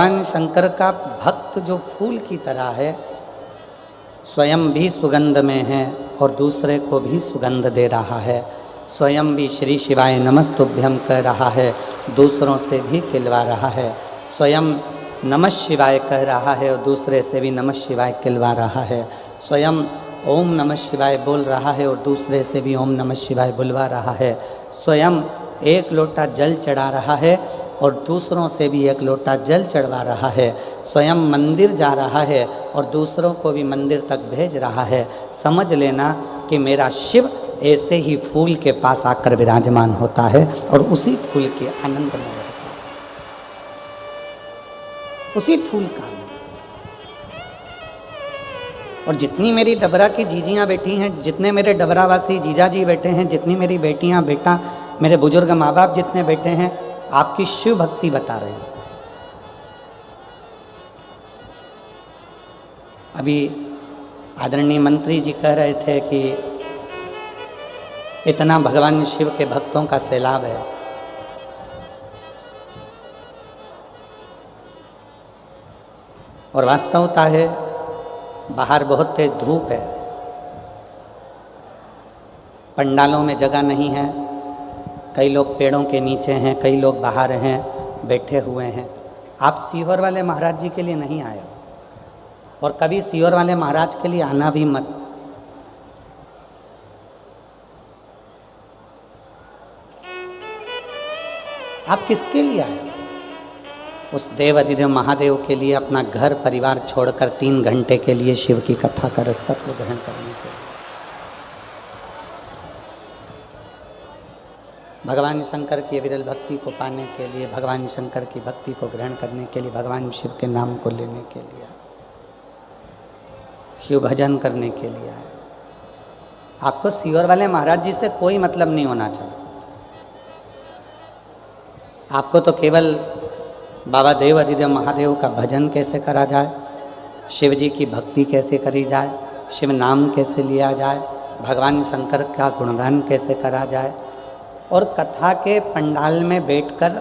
भगवान शंकर का भक्त जो फूल की तरह है, स्वयं भी सुगंध में है और दूसरे को भी सुगंध दे रहा है। स्वयं भी श्री शिवाय नमस्तुभ्यं कह रहा है, दूसरों से भी खिलवा रहा है। स्वयं नमः शिवाय कह रहा है और दूसरे से भी नमः शिवाय खिलवा रहा है। स्वयं ओम नमः शिवाय बोल रहा है और दूसरे से भी ओम नमः शिवाय बुलवा रहा है। स्वयं एक लोटा जल चढ़ा रहा है और दूसरों से भी एक लोटा जल चढ़वा रहा है। स्वयं मंदिर जा रहा है और दूसरों को भी मंदिर तक भेज रहा है। समझ लेना कि मेरा शिव ऐसे ही फूल के पास आकर विराजमान होता है और उसी फूल के आनंद में रहता है, उसी फूल का आनंद। और जितनी मेरी डबरा की जीजियाँ बैठी हैं, जितने मेरे डबरावासी जीजा जी बैठे हैं, जितनी मेरी बेटियाँ बेटा, मेरे बुजुर्ग माँ बाप जितने बैठे हैं, आपकी शिव भक्ति बता रहे हैं। अभी आदरणीय मंत्री जी कह रहे थे कि इतना भगवान शिव के भक्तों का सैलाब है। और वास्तवता है, बाहर बहुत तेज धूप है, पंडालों में जगह नहीं है, कई लोग पेड़ों के नीचे हैं, कई लोग बाहर हैं, बैठे हुए हैं। आप सीहोर वाले महाराज जी के लिए नहीं आए और कभी सीहोर वाले महाराज के लिए आना भी मत। आप किसके लिए आए? उस देव अधिदेव महादेव के लिए, अपना घर परिवार छोड़कर 3 घंटे के लिए शिव की कथा का रसतत्व ग्रहण करने के लिए। भगवान शंकर की विरल भक्ति को पाने के लिए, भगवान शंकर की भक्ति को ग्रहण करने के लिए, भगवान शिव के नाम को लेने के लिए, शिव भजन करने के लिए आए। आपको सीहोर वाले महाराज जी से कोई मतलब नहीं होना चाहिए। आपको तो केवल बाबा देव अधिदेव महादेव का भजन कैसे करा जाए, शिव जी की भक्ति कैसे करी जाए, शिव नाम कैसे लिया जाए, भगवान शंकर का गुणगान कैसे करा जाए, और कथा के पंडाल में बैठकर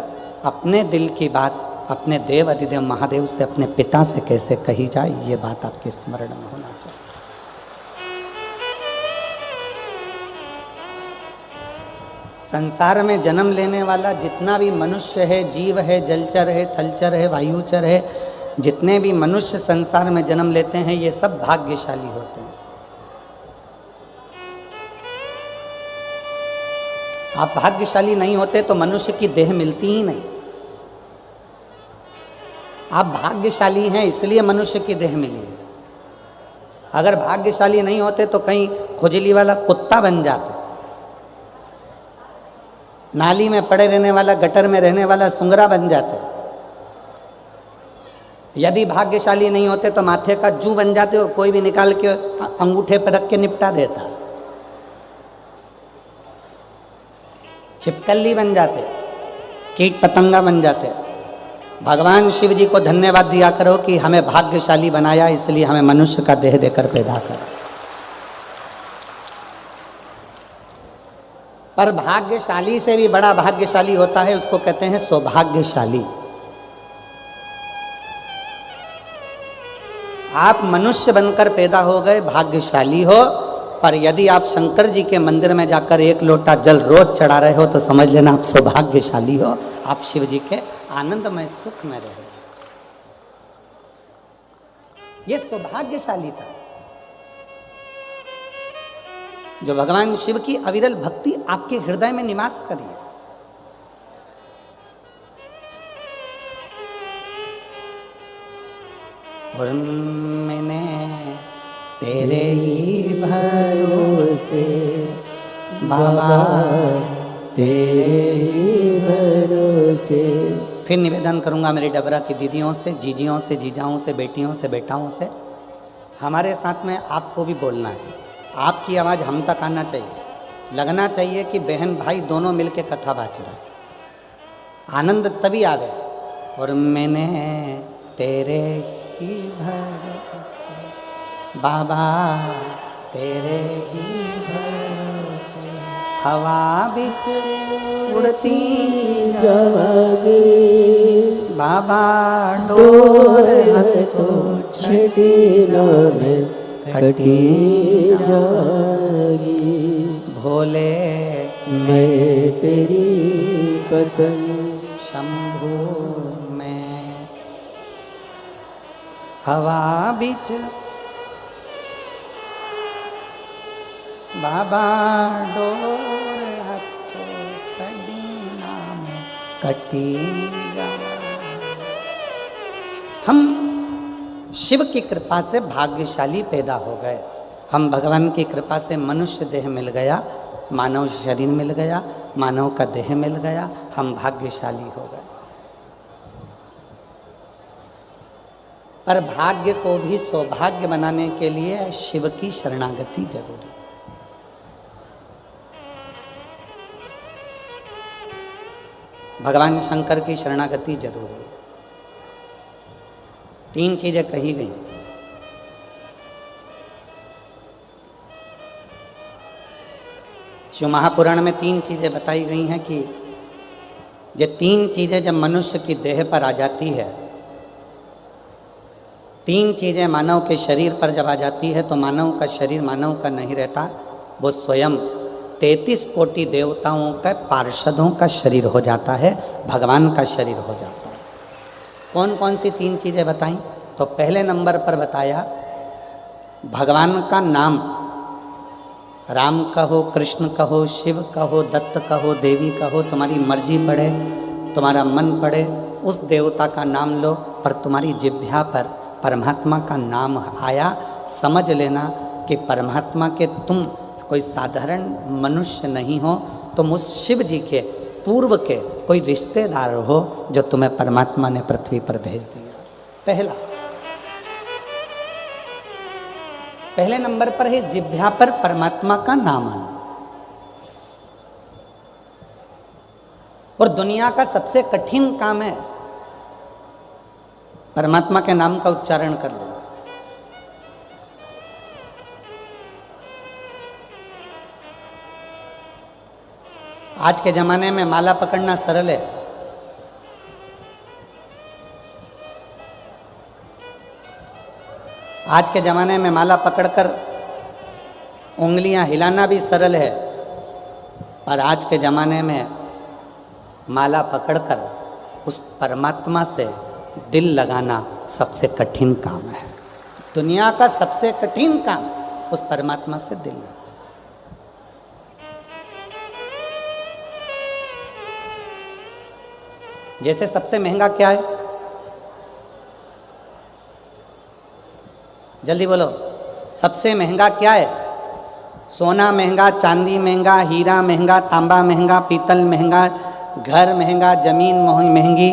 अपने दिल की बात अपने देव अधिदेव महादेव से, अपने पिता से कैसे कही जाए, ये बात आपके स्मरण में होना चाहिए। संसार में जन्म लेने वाला जितना भी मनुष्य है, जीव है, जलचर है, थलचर है, वायुचर है, जितने भी मनुष्य संसार में जन्म लेते हैं, ये सब भाग्यशाली होते हैं। आप भाग्यशाली नहीं होते तो मनुष्य की देह मिलती ही नहीं। आप भाग्यशाली हैं इसलिए मनुष्य की देह मिली है। अगर भाग्यशाली नहीं होते तो कहीं खुजली वाला कुत्ता बन जाते, नाली में पड़े रहने वाला, गटर में रहने वाला सुंगरा बन जाते। यदि भाग्यशाली नहीं होते तो माथे का जू बन जाते और कोई भी निकाल के अंगूठे पर रख के निपटा देता। छिपकली बन जाते, कीट पतंगा बन जाते। भगवान शिव जी को धन्यवाद दिया करो कि हमें भाग्यशाली बनाया, इसलिए हमें मनुष्य का देह देकर पैदा करा। पर भाग्यशाली से भी बड़ा भाग्यशाली होता है, उसको कहते हैं सौभाग्यशाली। आप मनुष्य बनकर पैदा हो गए, भाग्यशाली हो। पर यदि आप शंकर जी के मंदिर में जाकर 1 लोटा जल रोज चढ़ा रहे हो तो समझ लेना आप सौभाग्यशाली हो, आप शिव जी के आनंदमय सुख में रह रहे हो। ये सौभाग्यशालीता जो भगवान शिव की अविरल भक्ति आपके हृदय में निवास करी। और मैंने तेरे ही भरोसे बाबा, तेरे ही भरोसे। फिर निवेदन करूंगा मेरी डबरा की दीदियों से, जीजियों से, जीजाओं से, बेटियों से, बेटाओं से, हमारे साथ में आपको भी बोलना है। आपकी आवाज़ हम तक आना चाहिए। लगना चाहिए कि बहन भाई दोनों मिलके कथा बाच रहे, आनंद तभी आवे। और मैंने तेरे ही भरोसे बाबा, तेरे ही भरोसे हवा बिच उड़ती जागे, बाबा डोर हक तो छठी नाम कटी जागी। भोले मैं तेरी पतन शंभू में हवा बिच बाबा डोर हत्तो छड़ी नाम कटी जा। हम शिव की कृपा से भाग्यशाली पैदा हो गए। हम भगवान की कृपा से मनुष्य देह मिल गया, मानव शरीर मिल गया, मानव का देह मिल गया, हम भाग्यशाली हो गए। पर भाग्य को भी सौभाग्य बनाने के लिए शिव की शरणागति जरूरी है। भगवान शंकर की शरणागति जरूरी है। 3 चीजें कही गई। शिव महापुराण में 3 चीजें बताई गई हैं कि ये 3 चीजें जब मनुष्य की देह पर आ जाती है, 3 चीजें मानव के शरीर पर जब आ जाती है तो मानव का शरीर मानव का नहीं रहता, वो स्वयं 33 कोटि देवताओं का पार्षदों का शरीर हो जाता है, भगवान का शरीर हो जाता है। कौन कौन सी 3 चीजें बताई? तो पहले नंबर पर बताया भगवान का नाम, राम कहो, कृष्ण कहो, शिव कहो, दत्त कहो, देवी कहो, तुम्हारी मर्जी पड़े, तुम्हारा मन पड़े, उस देवता का नाम लो, पर तुम्हारी जिह्वा पर परमात्मा का नाम आया, समझ लेना कि परमात्मा के तुम कोई साधारण मनुष्य नहीं हो, तुम उस शिव जी के पूर्व के कोई रिश्तेदार हो जो तुम्हें परमात्मा ने पृथ्वी पर भेज दिया। पहले नंबर पर है जिह्वा पर परमात्मा का नाम आना। और दुनिया का सबसे कठिन काम है परमात्मा के नाम का उच्चारण कर लेना। आज के जमाने में माला पकड़ना सरल है, आज के ज़माने में माला पकड़कर उंगलियां हिलाना भी सरल है, पर आज के ज़माने में माला पकड़कर उस परमात्मा से दिल लगाना सबसे कठिन काम है। दुनिया का सबसे कठिन काम उस परमात्मा से दिल लगाना। जैसे सबसे महंगा क्या है? जल्दी बोलो, सबसे महंगा क्या है? सोना महंगा, चांदी महंगा, हीरा महंगा, तांबा महंगा, पीतल महंगा, घर महंगा, जमीन महंगी,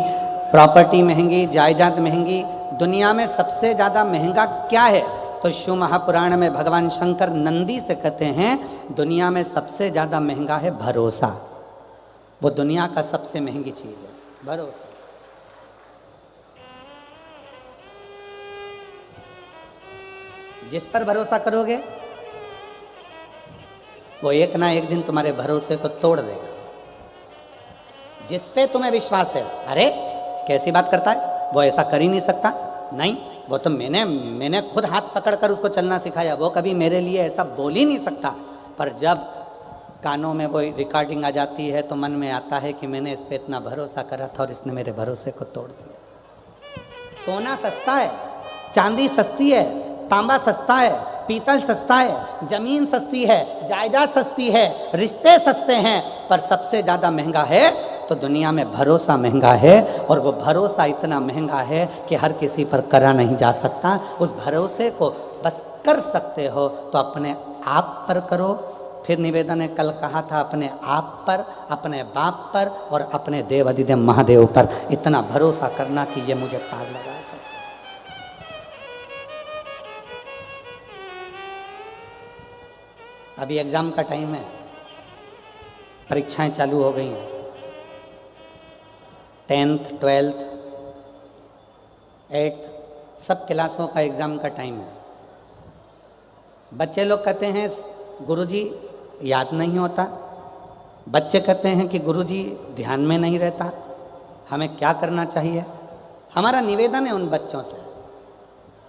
प्रॉपर्टी महंगी, जायदाद महंगी। दुनिया में सबसे ज़्यादा महंगा क्या है? तो शिव महापुराण में भगवान शंकर नंदी से कहते हैं दुनिया में सबसे ज़्यादा महंगा है भरोसा। वो दुनिया का सबसे महंगी चीज़ है, भरोसा। जिस पर भरोसा करोगे वो एक ना एक दिन तुम्हारे भरोसे को तोड़ देगा। जिस पे तुम्हें विश्वास है, अरे कैसी बात करता है, वो ऐसा कर ही नहीं सकता, नहीं वो तो मैंने खुद हाथ पकड़कर उसको चलना सिखाया, वो कभी मेरे लिए ऐसा बोल ही नहीं सकता। पर जब कानों में वो रिकॉर्डिंग आ जाती है तो मन में आता है कि मैंने इस पे इतना भरोसा करा था और इसने मेरे भरोसे को तोड़ दिया। सोना सस्ता है, चांदी सस्ती है, तांबा सस्ता है, पीतल सस्ता है, जमीन सस्ती है, जायदाद सस्ती है, रिश्ते सस्ते हैं, पर सबसे ज़्यादा महंगा है तो दुनिया में भरोसा महंगा है। और वो भरोसा इतना महंगा है कि हर किसी पर करा नहीं जा सकता। उस भरोसे को बस कर सकते हो तो अपने आप पर करो। फिर निवेदन ने कल कहा था अपने आप पर, अपने बाप पर और अपने देव अधिदेव महादेव पर इतना भरोसा करना कि ये मुझे पार लगा सकता। अभी एग्ज़ाम का टाइम है, परीक्षाएं चालू हो गई हैं, 10th, 12th, 8th सब क्लासों का एग्ज़ाम का टाइम है। बच्चे लोग कहते हैं गुरुजी याद नहीं होता, बच्चे कहते हैं कि गुरुजी ध्यान में नहीं रहता, हमें क्या करना चाहिए? हमारा निवेदन है उन बच्चों से,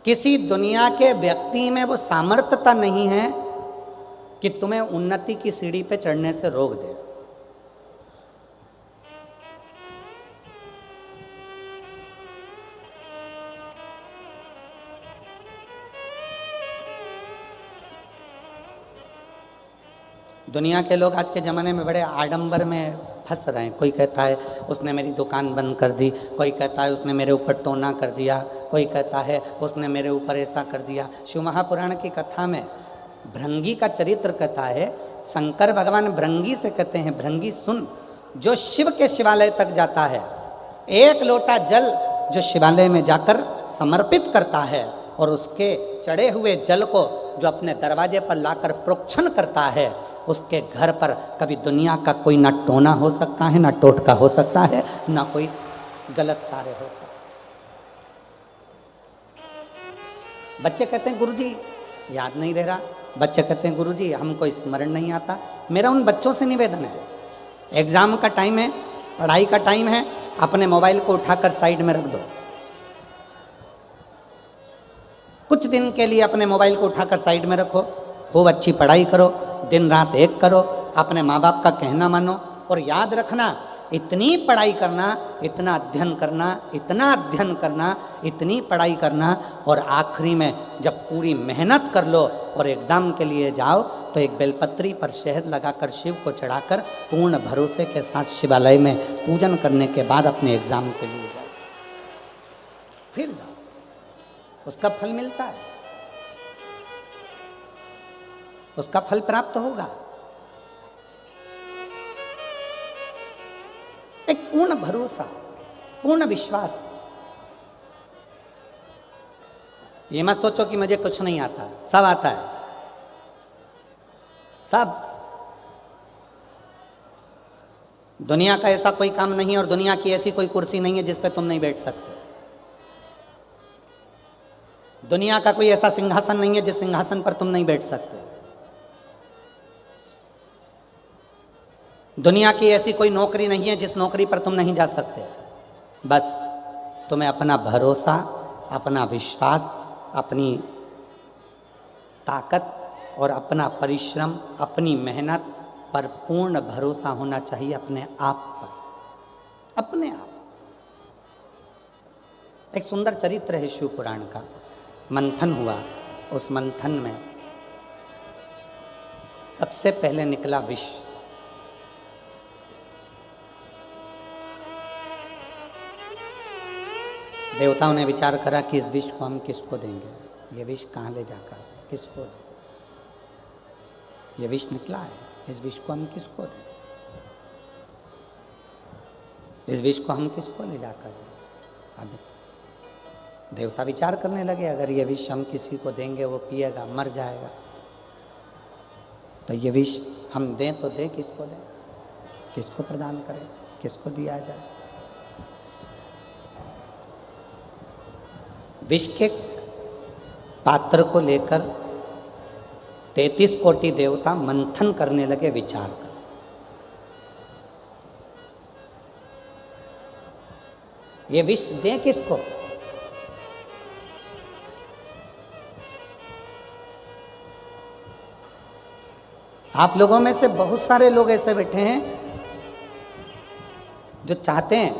किसी दुनिया के व्यक्ति में वो सामर्थ्यता नहीं है कि तुम्हें उन्नति की सीढ़ी पे चढ़ने से रोक दे। दुनिया के लोग आज के ज़माने में बड़े आडंबर में फंस रहे हैं। कोई कहता है उसने मेरी दुकान बंद कर दी, कोई कहता है उसने मेरे ऊपर टोना कर दिया, कोई कहता है उसने मेरे ऊपर ऐसा कर दिया। शिव महापुराण की कथा में भृंगी का चरित्र कथा है। शंकर भगवान भृंगी से कहते हैं, भृंगी सुन, जो शिव के शिवालय तक जाता है, एक लोटा जल जो शिवालय में जाकर समर्पित करता है और उसके चढ़े हुए जल को जो अपने दरवाजे पर लाकर प्रोक्षण करता है, उसके घर पर कभी दुनिया का कोई ना टोना हो सकता है, ना टोटका हो सकता है, ना कोई गलत कार्य हो सकता है। बच्चे कहते हैं गुरुजी याद नहीं रह रहा, बच्चे कहते हैं गुरुजी हमको स्मरण नहीं आता। मेरा उन बच्चों से निवेदन है, एग्जाम का टाइम है, पढ़ाई का टाइम है, अपने मोबाइल को उठाकर साइड में रख दो। कुछ दिन के लिए अपने मोबाइल को उठाकर साइड में रखो, खूब अच्छी पढ़ाई करो, दिन रात एक करो, अपने माँ बाप का कहना मानो और याद रखना, इतनी पढ़ाई करना, इतना अध्ययन करना, इतना अध्ययन करना, इतनी पढ़ाई करना और आखिरी में जब पूरी मेहनत कर लो और एग्ज़ाम के लिए जाओ तो एक बेलपत्री पर शहद लगाकर शिव को चढ़ाकर पूर्ण भरोसे के साथ शिवालय में पूजन करने के बाद अपने एग्ज़ाम के लिए जाओ, फिर जाओ, उसका फल मिलता है, उसका फल प्राप्त होगा। एक पूर्ण भरोसा, पूर्ण विश्वास। ये मत सोचो कि मुझे कुछ नहीं आता, सब आता है, सब। दुनिया का ऐसा कोई काम नहीं है और दुनिया की ऐसी कोई कुर्सी नहीं है जिस पे तुम नहीं बैठ सकते। दुनिया का कोई ऐसा सिंहासन नहीं है जिस सिंहासन पर तुम नहीं बैठ सकते। दुनिया की ऐसी कोई नौकरी नहीं है जिस नौकरी पर तुम नहीं जा सकते। बस तुम्हें अपना भरोसा, अपना विश्वास, अपनी ताकत और अपना परिश्रम, अपनी मेहनत पर पूर्ण भरोसा होना चाहिए, अपने आप पर, अपने आप। एक सुंदर चरित्र है शिव पुराण का। मंथन हुआ, उस मंथन में सबसे पहले निकला विष। देवताओं ने विचार करा कि इस विष को हम किसको देंगे, ये विष कहाँ ले जाकर किसको दें, ये विष निकला है, इस विष को हम किसको दें, इस विष को हम किसको ले जाकर दें। अब देवता विचार करने लगे, अगर ये विष हम किसी को देंगे वो पिएगा मर जाएगा, तो ये विष हम दें तो दें किसको दें, किसको प्रदान करें, किसको दिया जाए। विष के पात्र को लेकर 33 कोटि देवता मंथन करने लगे, विचार कर। ये विष दें किसको? आप लोगों में से बहुत सारे लोग ऐसे बैठे हैं जो चाहते हैं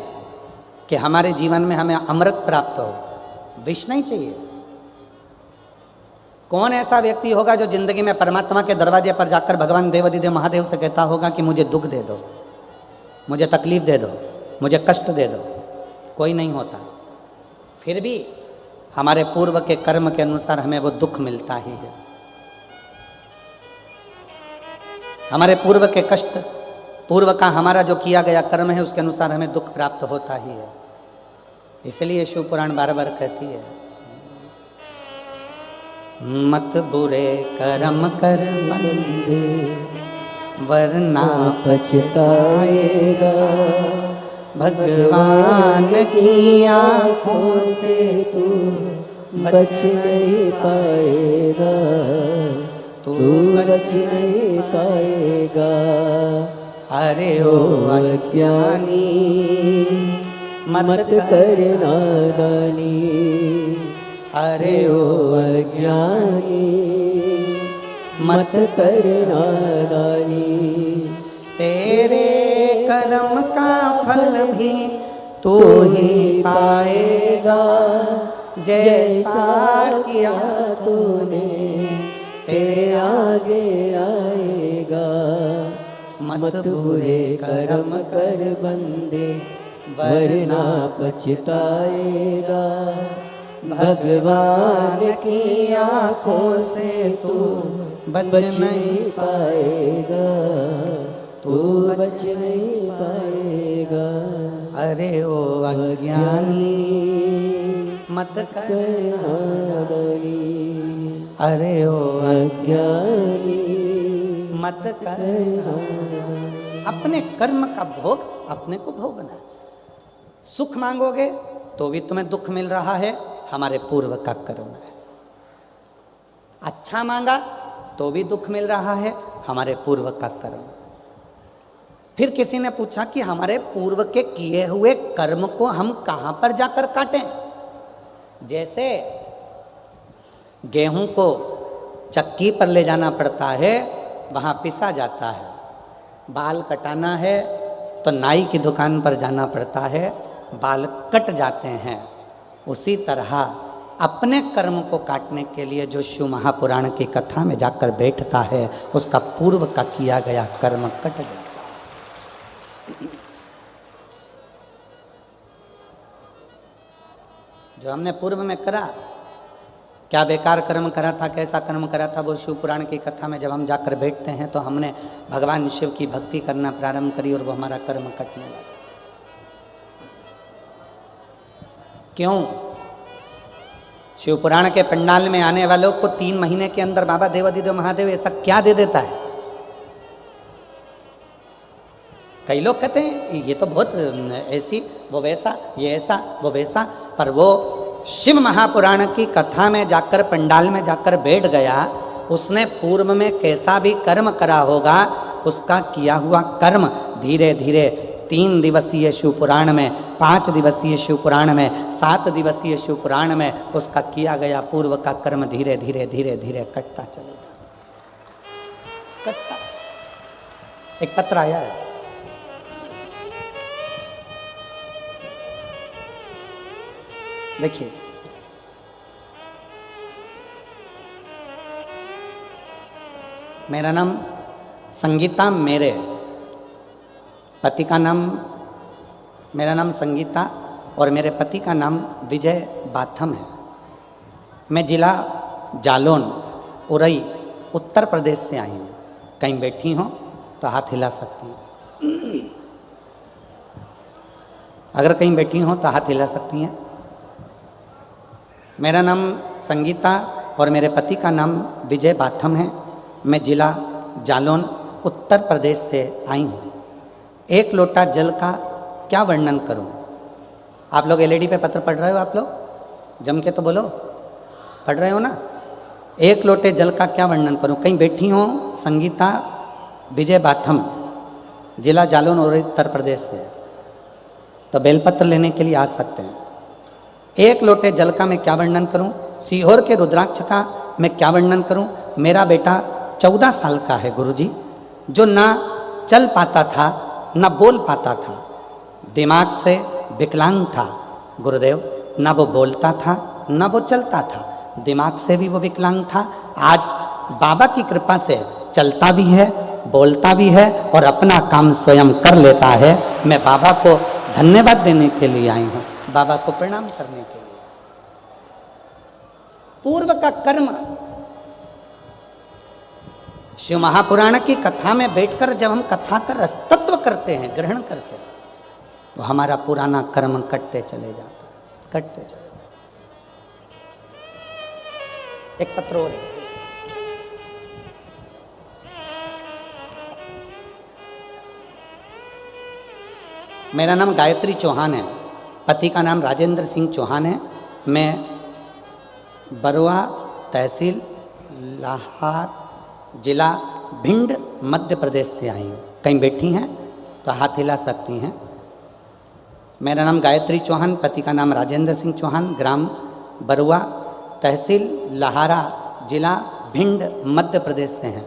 कि हमारे जीवन में हमें अमृत प्राप्त हो, विष नहीं चाहिए। कौन ऐसा व्यक्ति होगा जो जिंदगी में परमात्मा के दरवाजे पर जाकर भगवान देवाधिदेव महादेव से कहता होगा कि मुझे दुख दे दो, मुझे तकलीफ दे दो, मुझे कष्ट दे दो? कोई नहीं होता। फिर भी हमारे पूर्व के कर्म के अनुसार हमें वो दुख मिलता ही है। हमारे पूर्व के कष्ट, पूर्व का हमारा जो किया गया कर्म है उसके अनुसार हमें दुख प्राप्त होता ही है। इसलिए शिव पुराण बार बार कहती है, मत बुरे कर्म कर बंदे वरना पछताएगा, भगवान की आंखों से तू बच नहीं पाएगा, तू बच नहीं पाएगा। अरे ओ अज्ञानी मत कर नादानी। अरे ओ अज्ञानी मत कर नादानी। तेरे कर्म का फल भी तू ही पाएगा, जैसा किया तूने तेरे आगे आएगा। मत बुरे कर्म कर बंदे वरना पछताएगा। भगवान की आँखों से तू बच नहीं पाएगा, तू बच नहीं पाएगा। अरे ओ अज्ञानी मत कर नादानी। अरे ओ अज्ञानी मत कर। अपने कर्म का भोग अपने को भोगना है। सुख मांगोगे तो भी तुम्हें दुख मिल रहा है, हमारे पूर्व का कर्म है। अच्छा मांगा तो भी दुख मिल रहा है, हमारे पूर्व का कर्म। फिर किसी ने पूछा कि हमारे पूर्व के किए हुए कर्म को हम कहां पर जाकर काटें। जैसे गेहूं को चक्की पर ले जाना पड़ता है, वहां पिसा जाता है। बाल कटाना है तो नाई की दुकान पर जाना पड़ता है, बाल कट जाते हैं। उसी तरह अपने कर्म को काटने के लिए जो शिव महापुराण की कथा में जाकर बैठता है, उसका पूर्व का किया गया कर्म कट जाता है। जो हमने पूर्व में करा, क्या बेकार कर्म करा था, कैसा कर्म करा था, वो शिव पुराण की कथा में जब हम जाकर बैठते हैं तो हमने भगवान शिव की भक्ति करना प्रारंभ करी और वो हमारा कर्म कटने लगा। क्यों? शिव पुराण के पंडाल में आने वालों को 3 महीने के अंदर बाबा देवाधिदेव महादेव ऐसा क्या दे देता है? कई लोग कहते हैं ये तो बहुत ऐसी, वो वैसा, ये ऐसा, वो वैसा, पर वो शिव महापुराण की कथा में जाकर पंडाल में जाकर बैठ गया, उसने पूर्व में कैसा भी कर्म करा होगा, उसका किया हुआ कर्म धीरे धीरे 3 दिवसीय शिव पुराण में, 5 दिवसीय शिव पुराण में, 7 दिवसीय शिव पुराण में उसका किया गया पूर्व का कर्म धीरे धीरे धीरे धीरे कटता चलेगा। कटता। एक पत्र आया है, देखिए, मेरा नाम संगीता, मेरे पति का नाम, मेरा नाम संगीता और मेरे पति का नाम विजय बाथम है। मैं जिला जालौन, उरई, उत्तर प्रदेश से आई हूँ। कहीं बैठी हो तो हाथ हिला सकती हैं। अगर कहीं बैठी हो तो हाथ हिला सकती हैं। मेरा नाम संगीता और मेरे पति का नाम विजय बाथम है। मैं जिला जालौन, उत्तर प्रदेश से आई हूँ। 1 लोटा जल का क्या वर्णन करूँ? आप लोग एलईडी पे पत्र पढ़ रहे हो? आप लोग जम के तो बोलो, पढ़ रहे हो ना? 1 लोटे जल का क्या वर्णन करूँ? कहीं बैठी हो संगीता विजय बाथम, जिला जालौन और उत्तर प्रदेश से, तो बेलपत्र लेने के लिए आ सकते हैं। 1 लोटे जल का मैं क्या वर्णन करूं? सीहोर के रुद्राक्ष का मैं क्या वर्णन करूं? मेरा बेटा 14 साल का है गुरुजी, जो ना चल पाता था ना बोल पाता था, दिमाग से विकलांग था गुरुदेव। ना वो बोलता था ना वो चलता था, दिमाग से भी वो विकलांग था। आज बाबा की कृपा से चलता भी है, बोलता भी है और अपना काम स्वयं कर लेता है। मैं बाबा को धन्यवाद देने के लिए आई हूँ, बाबा को प्रणाम करने के लिए। पूर्व का कर्म, शिव महापुराण की कथा में बैठकर जब हम कथा का रसतत्व करते हैं, ग्रहण करते हैं, तो हमारा पुराना कर्म कटते चले जाता है, कटते चले जाता है। एक पत्र और है, मेरा नाम गायत्री चौहान है, पति का नाम राजेंद्र सिंह चौहान है। मैं बरुआ तहसील लाहार जिला भिंड मध्य प्रदेश से आई हूँ। कहीं बैठी हैं तो हाथ हिला सकती हैं। मेरा नाम गायत्री चौहान, पति का नाम राजेंद्र सिंह चौहान, ग्राम बरुआ, तहसील लहारा, जिला भिंड, मध्य प्रदेश से हैं।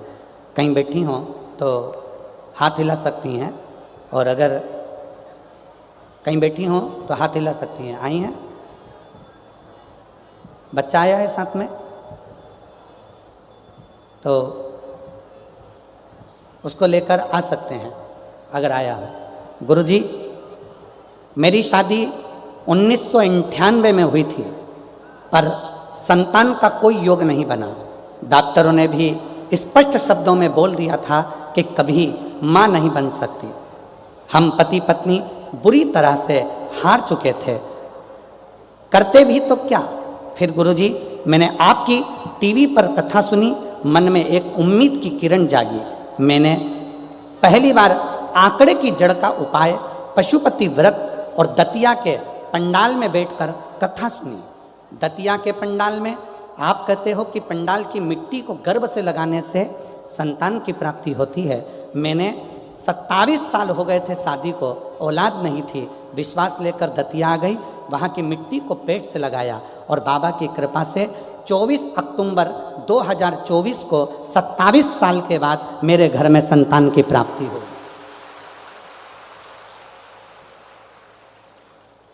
कहीं बैठी हों तो हाथ हिला सकती हैं, और अगर कहीं बैठी हों तो हाथ हिला सकती हैं। आई हैं? बच्चा आया है साथ में तो उसको लेकर आ सकते हैं अगर आया हो। गुरुजी, मेरी शादी 1998 में हुई थी, पर संतान का कोई योग नहीं बना। डॉक्टरों ने भी स्पष्ट शब्दों में बोल दिया था कि कभी माँ नहीं बन सकती। हम पति पत्नी बुरी तरह से हार चुके थे, करते भी तो क्या। फिर गुरुजी, मैंने आपकी टीवी पर कथा सुनी, मन में एक उम्मीद की किरण जागी। मैंने पहली बार आंकड़े की जड़ का उपाय, पशुपति व्रत और दतिया के पंडाल में बैठकर कथा सुनी। दतिया के पंडाल में आप कहते हो कि पंडाल की मिट्टी को गर्भ से लगाने से संतान की प्राप्ति होती है। मैंने 27 साल हो गए थे शादी को, औलाद नहीं थी। विश्वास लेकर दतिया आ गई, वहाँ की मिट्टी को पेट से लगाया और बाबा की कृपा से 24 अक्टूबर 2024 को 27 साल के बाद मेरे घर में संतान की प्राप्ति हुई।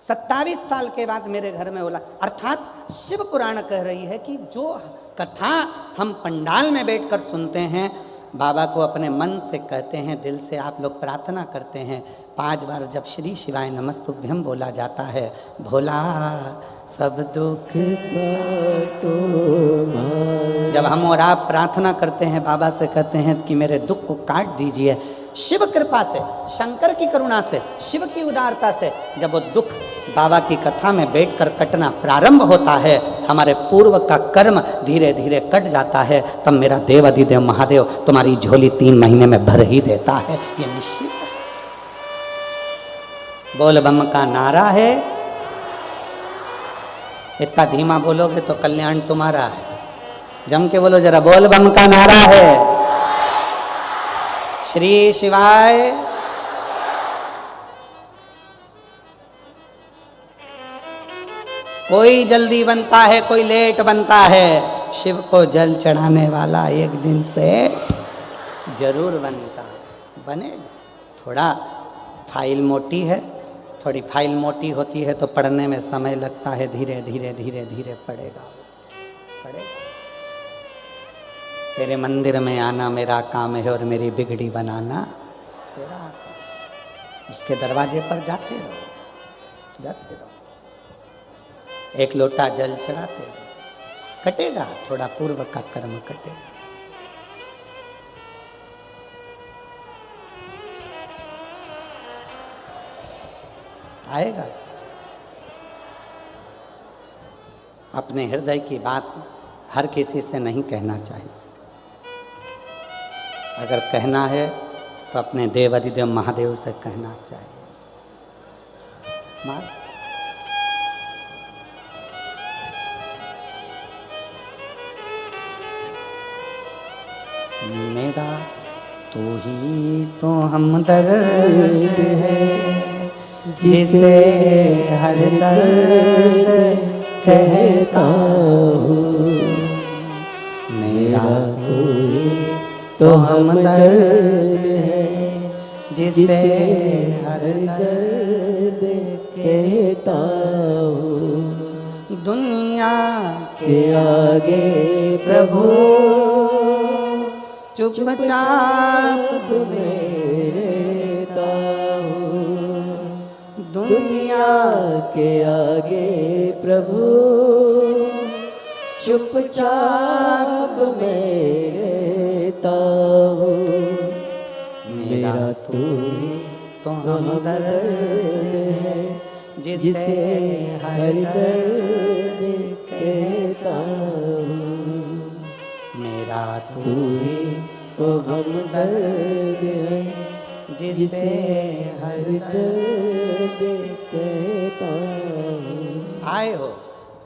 27 साल के बाद मेरे घर में औलाद, अर्थात शिव पुराण कह रही है कि जो कथा हम पंडाल में बैठकर सुनते हैं, बाबा को अपने मन से कहते हैं, दिल से आप लोग प्रार्थना करते हैं, 5 बार जब श्री शिवाय नमस्तुभ्यम बोला जाता है, भोला सब दुख काटो मारे। जब हम और आप प्रार्थना करते हैं, बाबा से कहते हैं कि मेरे दुख को काट दीजिए, शिव कृपा से, शंकर की करुणा से, शिव की उदारता से जब वो दुख बाबा की कथा में बैठकर कटना प्रारंभ होता है, हमारे पूर्व का कर्म धीरे धीरे कट जाता है, तब मेरा देव अधिदेव महादेव तुम्हारी झोली 3 महीने में भर ही देता है, ये निश्चित है। बोल बम का नारा है, इतना धीमा बोलोगे तो कल्याण तुम्हारा है। जम के बोलो जरा, बोल बम का नारा है, श्री शिवाय। कोई जल्दी बनता है, कोई लेट बनता है, शिव को जल चढ़ाने वाला एक दिन से जरूर बनता है, बनेगा। थोड़ा फाइल मोटी है, थोड़ी फाइल मोटी होती है तो पढ़ने में समय लगता है, धीरे धीरे धीरे धीरे पड़ेगा। तेरे मंदिर में आना मेरा काम है और मेरी बिगड़ी बनाना तेरा काम। उसके दरवाजे पर जाते रहो, जाते रहो, एक लोटा जल चढ़ाते रहो, कटेगा, थोड़ा पूर्व का कर्म कटेगा। आएगा। अपने हृदय की बात हर किसी से नहीं कहना चाहिए। अगर कहना है तो अपने देव अधिदेव महादेव से कहना चाहिए। मेरा तू ही तो हमदर्द है, जिसे हर दर्द कहता हूँ। मेरा तू ही तो हमदर्द है, जिसे हर दर्द कहता हूँ। दुनिया के आगे प्रभु चुपचाप में रहता हूँ। दुनिया के आगे प्रभु चुपचाप में रहता हूँ। मेरा तू ही तो हमदर्द है, जिसे हर दर्द कहता हूँ। मेरा तू तू ही तो हमदर्द है, जिसे हर दर्द कहता हूँ। आए हो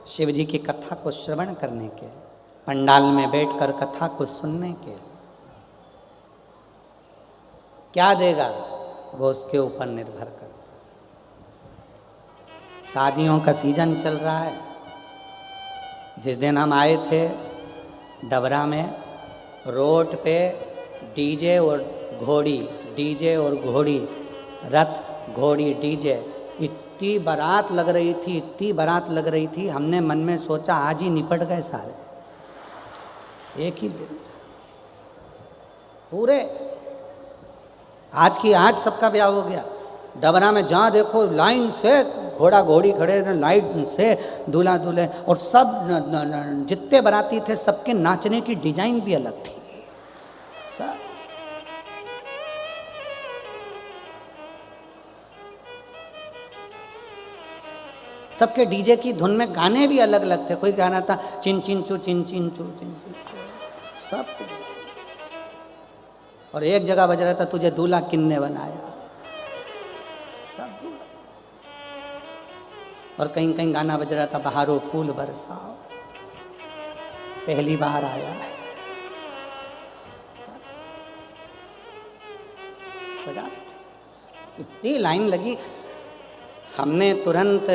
शिव जी की कथा को श्रवण करने के, पंडाल में बैठकर कथा को सुनने के। क्या देगा वो उसके ऊपर निर्भर करता। शादियों का सीजन चल रहा है। जिस दिन हम आए थे डबरा में, रोड पे डीजे और घोड़ी, डीजे और घोड़ी, रथ घोड़ी डीजे, इतनी बारात लग रही थी, इतनी बारात लग रही थी। हमने मन में सोचा आज ही निपट गए सारे, एक ही दिन पूरे। आज की आज सबका ब्याह हो गया। डबरा में जहाँ देखो लाइन से घोड़ा घोड़ी खड़े, लाइन से दूल्हा दूल्हे, और सब जितने बाराती थे सबके नाचने की डिजाइन भी अलग थी। सब सबके डीजे की धुन में गाने भी अलग अलग थे। कोई गाना था चिन चिन चू चिन चिन चू चिन चिन चू, सब। और एक जगह बज रहा था तुझे दूल्हा किन्ने बनाया, सब दूल्हा। और कहीं कहीं गाना बज रहा था बहारो फूल बरसाओ, पहली बार आया है। इतनी लाइन लगी। हमने तुरंत,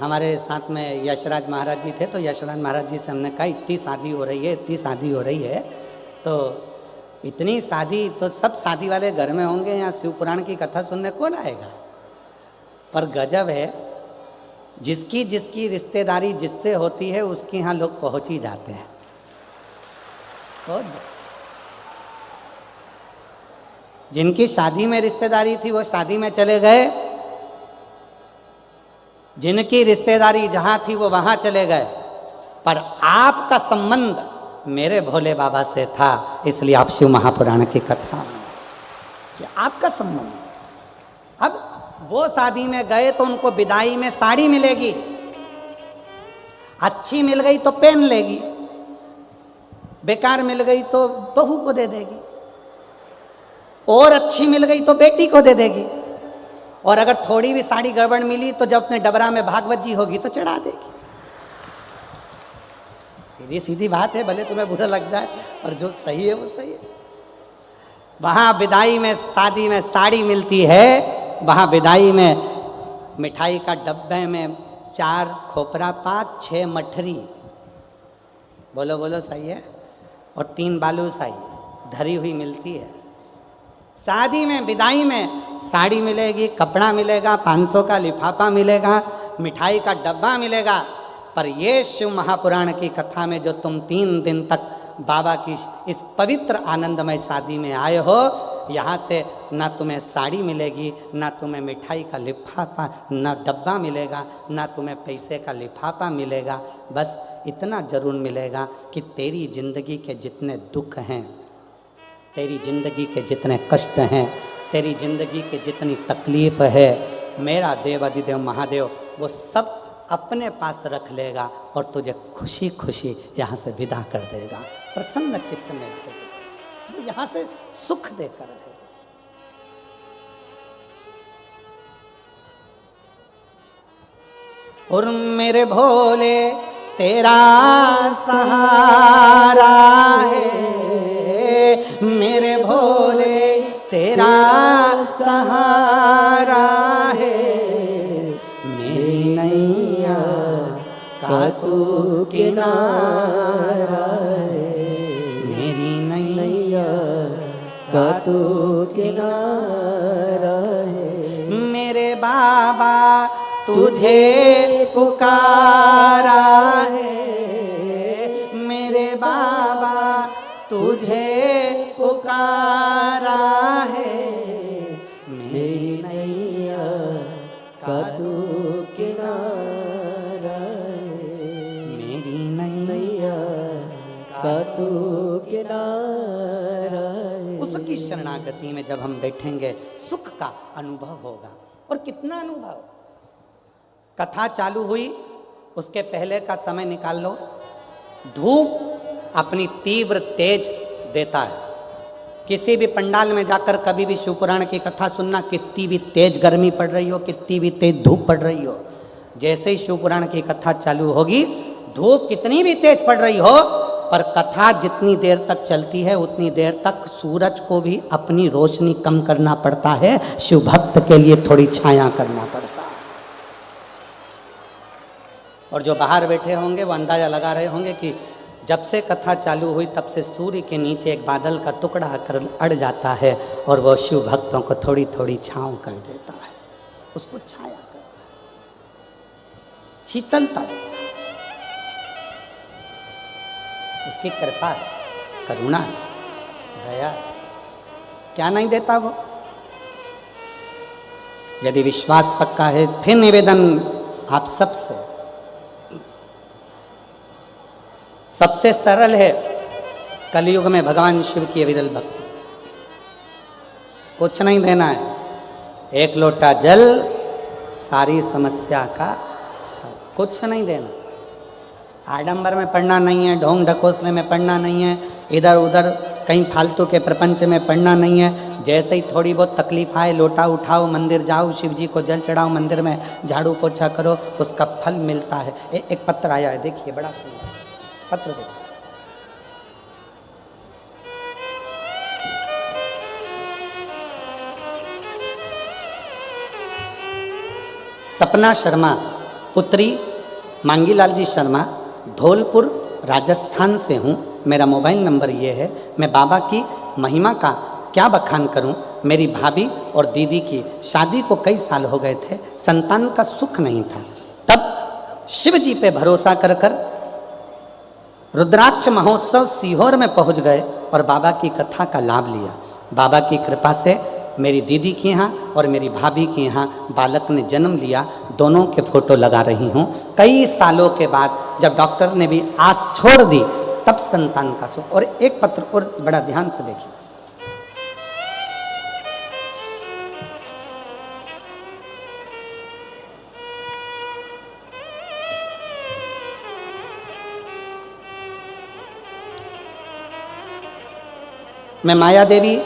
हमारे साथ में यशराज महाराज जी थे, तो यशराज महाराज जी से हमने कहा इतनी शादी हो रही है, इतनी शादी हो रही है, तो इतनी शादी तो सब शादी वाले घर में होंगे, यहाँ शिव पुराण की कथा सुनने कौन आएगा। पर गजब है, जिसकी जिसकी रिश्तेदारी जिससे होती है उसके यहाँ लोग पहुँच ही जाते हैं। जिनकी शादी में रिश्तेदारी थी वो शादी में चले गए, जिनकी रिश्तेदारी जहाँ थी वो वहाँ चले गए। पर आपका संबंध मेरे भोले बाबा से था, इसलिए आप शिव महापुराण की कथा में कि आपका संबंध। अब वो शादी में गए तो उनको विदाई में साड़ी मिलेगी, अच्छी मिल गई तो पहन लेगी, बेकार मिल गई तो बहू को दे देगी, और अच्छी मिल गई तो बेटी को दे देगी, और अगर थोड़ी भी साड़ी गड़बड़ मिली तो जब अपने डबरा में भागवत जी होगी तो चढ़ा देगी। सीधी सीधी बात है, भले तुम्हें बुरा लग जाए, और जो सही है वो सही है। वहाँ विदाई में, शादी में साड़ी मिलती है, वहाँ विदाई में मिठाई का डब्बे में 4 खोपरा पात, 6 मठरी, बोलो बोलो सही है, और 3 बालूशाही धरी हुई मिलती है। शादी में, विदाई में साड़ी मिलेगी, कपड़ा मिलेगा, 500 का लिफाफा मिलेगा, मिठाई का डब्बा मिलेगा। पर ये शिव महापुराण की कथा में जो तुम 3 दिन तक बाबा की इस पवित्र आनंदमय शादी में आए हो, यहाँ से ना तुम्हें साड़ी मिलेगी, ना तुम्हें मिठाई का लिफाफा, ना डब्बा मिलेगा, ना तुम्हें पैसे का लिफाफा मिलेगा। बस इतना जरूर मिलेगा कि तेरी जिंदगी के जितने दुख हैं, तेरी जिंदगी के जितने कष्ट हैं, तेरी जिंदगी के जितनी तकलीफ है, मेरा देव अधिदेव महादेव वो सब अपने पास रख लेगा और तुझे खुशी खुशी यहाँ से विदा कर देगा, प्रसन्न चित्त में भेजेगा, वो यहाँ से सुख देकर देगा। और मेरे भोले तेरा सहारा है, मेरे भोले तेरा सहारा है, मेरी नैया का तू किनारा है, मेरी नैया का तू किनारा है। मेरे बाबा तुझे पुकारा है, मेरे बाबा तुझे पुकारा है, मेरी नैया का तू किनारा है, मेरी नैया का तू किनारा है। उसकी शरणागति में जब हम बैठेंगे सुख का अनुभव होगा। और कितना अनुभव। कथा चालू हुई उसके पहले का समय निकाल लो, धूप अपनी तीव्र तेज देता है। किसी भी पंडाल में जाकर कभी भी शिवपुराण की कथा सुनना, कितनी भी तेज गर्मी पड़ रही हो, कितनी भी तेज धूप पड़ रही हो, जैसे ही शिवपुराण की कथा चालू होगी, धूप कितनी भी तेज पड़ रही हो, पर कथा जितनी देर तक चलती है उतनी देर तक सूरज को भी अपनी रोशनी कम करना पड़ता है, शिव भक्त के लिए थोड़ी छाया करना पड़ता है। और जो बाहर बैठे होंगे वो अंदाजा लगा रहे होंगे कि जब से कथा चालू हुई तब से सूर्य के नीचे एक बादल का टुकड़ा आकर अड़ जाता है और वो शिव भक्तों को थोड़ी थोड़ी छांव कर देता है, उसको छाया करता है, शीतलता देता है। उसकी कृपा है, करुणा है, दया है, क्या नहीं देता वो। यदि विश्वास पक्का है फिर निवेदन आप सबसे सरल है कलयुग में भगवान शिव की विरल भक्ति। कुछ नहीं देना है, एक लोटा जल सारी समस्या का, कुछ नहीं देना। आडंबर में पढ़ना नहीं है, ढोंग ढकोसले में पढ़ना नहीं है, इधर उधर कहीं फालतू के प्रपंच में पढ़ना नहीं है। जैसे ही थोड़ी बहुत तकलीफ आए लोटा उठाओ, मंदिर जाओ, शिव जी को जल चढ़ाओ, मंदिर में झाड़ू पोछा करो, उसका फल मिलता है। एक पत्र आया है, देखिए, बड़ा सुंदर पत्र देखिए। सपना शर्मा, पुत्री मांगीलाल जी शर्मा, धौलपुर राजस्थान से हूँ। मेरा मोबाइल नंबर ये है। मैं बाबा की महिमा का क्या बखान करूं। मेरी भाभी और दीदी की शादी को कई साल हो गए थे, संतान का सुख नहीं था। तब शिव जी पे भरोसा कर कर रुद्राक्ष महोत्सव सीहोर में पहुंच गए और बाबा की कथा का लाभ लिया। बाबा की कृपा से मेरी दीदी के यहाँ और मेरी भाभी के यहाँ बालक ने जन्म लिया। दोनों के फोटो लगा रही हूँ। कई सालों के बाद जब डॉक्टर ने भी आस छोड़ दी तब संतान का सुख। और एक पत्र और बड़ा ध्यान से देखिए। मैं माया देवी,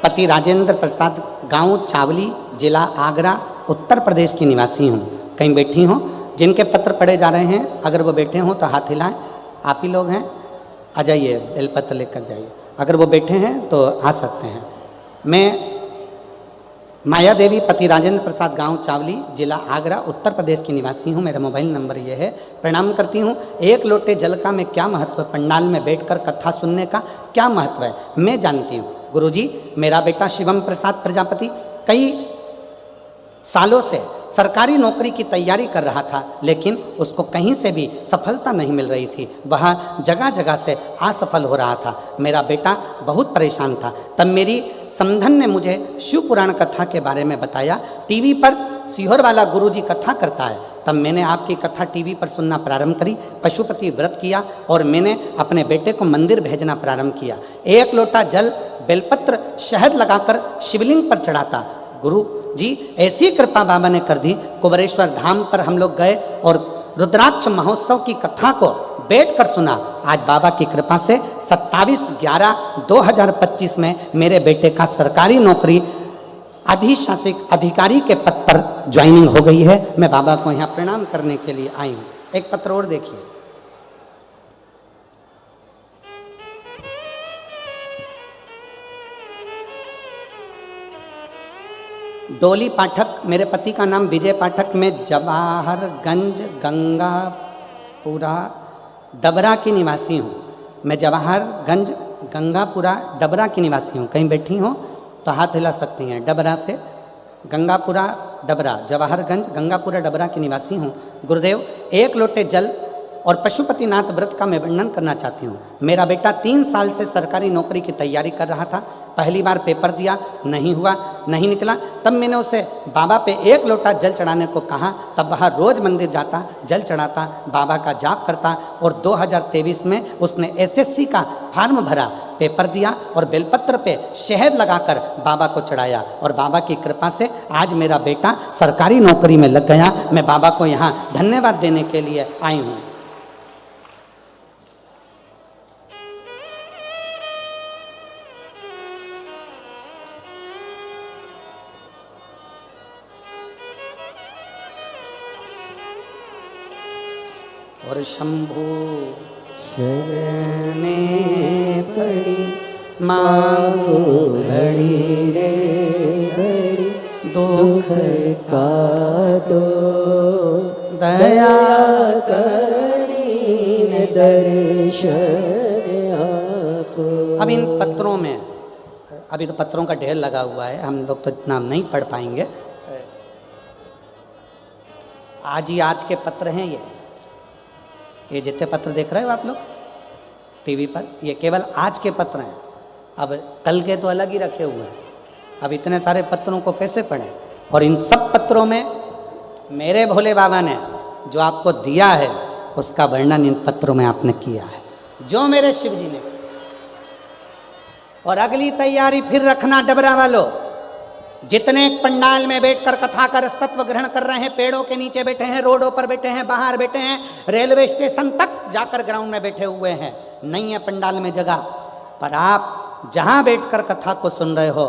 पति राजेंद्र प्रसाद, गांव चावली, जिला आगरा, उत्तर प्रदेश की निवासी हूँ। कहीं बैठी हूँ, जिनके पत्र पढ़े जा रहे हैं अगर वो बैठे हों तो हाथ हिलाएं। आप ही लोग हैं, आ जाइए, बेलपत्र लेकर जाइए। अगर वो बैठे हैं तो आ सकते हैं। मैं माया देवी, पति राजेंद्र प्रसाद, गांव चावली, जिला आगरा, उत्तर प्रदेश की निवासी हूँ। मेरा मोबाइल नंबर ये है। प्रणाम करती हूँ। एक लोटे जल का मैं क्या महत्व है, पंडाल में बैठकर कथा सुनने का क्या महत्व है, मैं जानती हूँ। गुरुजी, मेरा बेटा शिवम प्रसाद प्रजापति कई सालों से सरकारी नौकरी की तैयारी कर रहा था, लेकिन उसको कहीं से भी सफलता नहीं मिल रही थी। वह जगह जगह से असफल हो रहा था। मेरा बेटा बहुत परेशान था। तब मेरी समधन ने मुझे शिव पुराण कथा के बारे में बताया। टीवी पर सीहोर वाला गुरुजी कथा करता है। तब मैंने आपकी कथा टीवी पर सुनना प्रारंभ करी, पशुपति व्रत किया और मैंने अपने बेटे को मंदिर भेजना प्रारंभ किया। एक लोटा जल, बेलपत्र, शहद लगाकर शिवलिंग पर चढ़ाता। गुरु जी ऐसी कृपा बाबा ने कर दी। कुबरेश्वर धाम पर हम लोग गए और रुद्राक्ष महोत्सव की कथा को बैठकर सुना। आज बाबा की कृपा से 27/11/2025 में मेरे बेटे का सरकारी नौकरी अधिशासिक अधिकारी के पद पर ज्वाइनिंग हो गई है। मैं बाबा को यहाँ प्रणाम करने के लिए आई हूँ। एक पत्र और देखिए। डोली पाठक, मेरे पति का नाम विजय पाठक, मैं जवाहरगंज गंगापुरा डबरा की निवासी हूँ। मैं जवाहरगंज गंगापुरा डबरा की निवासी हूँ। कहीं बैठी हूँ तो हाथ हिला सकती हैं। डबरा से गंगापुरा डबरा, जवाहरगंज गंगापुरा डबरा की निवासी हूँ। गुरुदेव, एक लोटे जल और पशुपतिनाथ व्रत का मैं वर्णन करना चाहती हूँ। मेरा बेटा 3 साल से सरकारी नौकरी की तैयारी कर रहा था। पहली बार पेपर दिया, नहीं हुआ, नहीं निकला। तब मैंने उसे बाबा पे एक लोटा जल चढ़ाने को कहा। तब वह रोज़ मंदिर जाता, जल चढ़ाता, बाबा का जाप करता और 2023 में उसने एसएससी का फार्म भरा, पेपर दिया और बेलपत्र पे शहद लगाकर बाबा को चढ़ाया और बाबा की कृपा से आज मेरा बेटा सरकारी नौकरी में लग गया। मैं बाबा को यहाँ धन्यवाद देने के लिए आई हूँ। और शंभो शरणे पड़ी मांगो घड़ी रे घड़ी दुख काटो दया करीने दर्शन आपो। अब इन पत्रों में, अभी तो पत्रों का ढेर लगा हुआ है, हम लोग तो इतना नहीं पढ़ पाएंगे। आज के पत्र हैं ये जितने पत्र देख रहे हो आप लोग टीवी पर, ये केवल आज के पत्र हैं। अब कल के तो अलग ही रखे हुए हैं। अब इतने सारे पत्रों को कैसे पढ़ें? और इन सब पत्रों में मेरे भोले बाबा ने जो आपको दिया है उसका वर्णन इन पत्रों में आपने किया है, जो मेरे शिव जी ने। और अगली तैयारी फिर रखना डबरा वालों, जितने पंडाल में बैठकर कथा का तत्व ग्रहण कर रहे हैं, पेड़ों के नीचे बैठे हैं, रोडों पर बैठे हैं, बाहर बैठे हैं, रेलवे स्टेशन तक जाकर ग्राउंड में बैठे हुए हैं, नहीं है पंडाल में जगह, पर आप जहां बैठकर कथा को सुन रहे हो,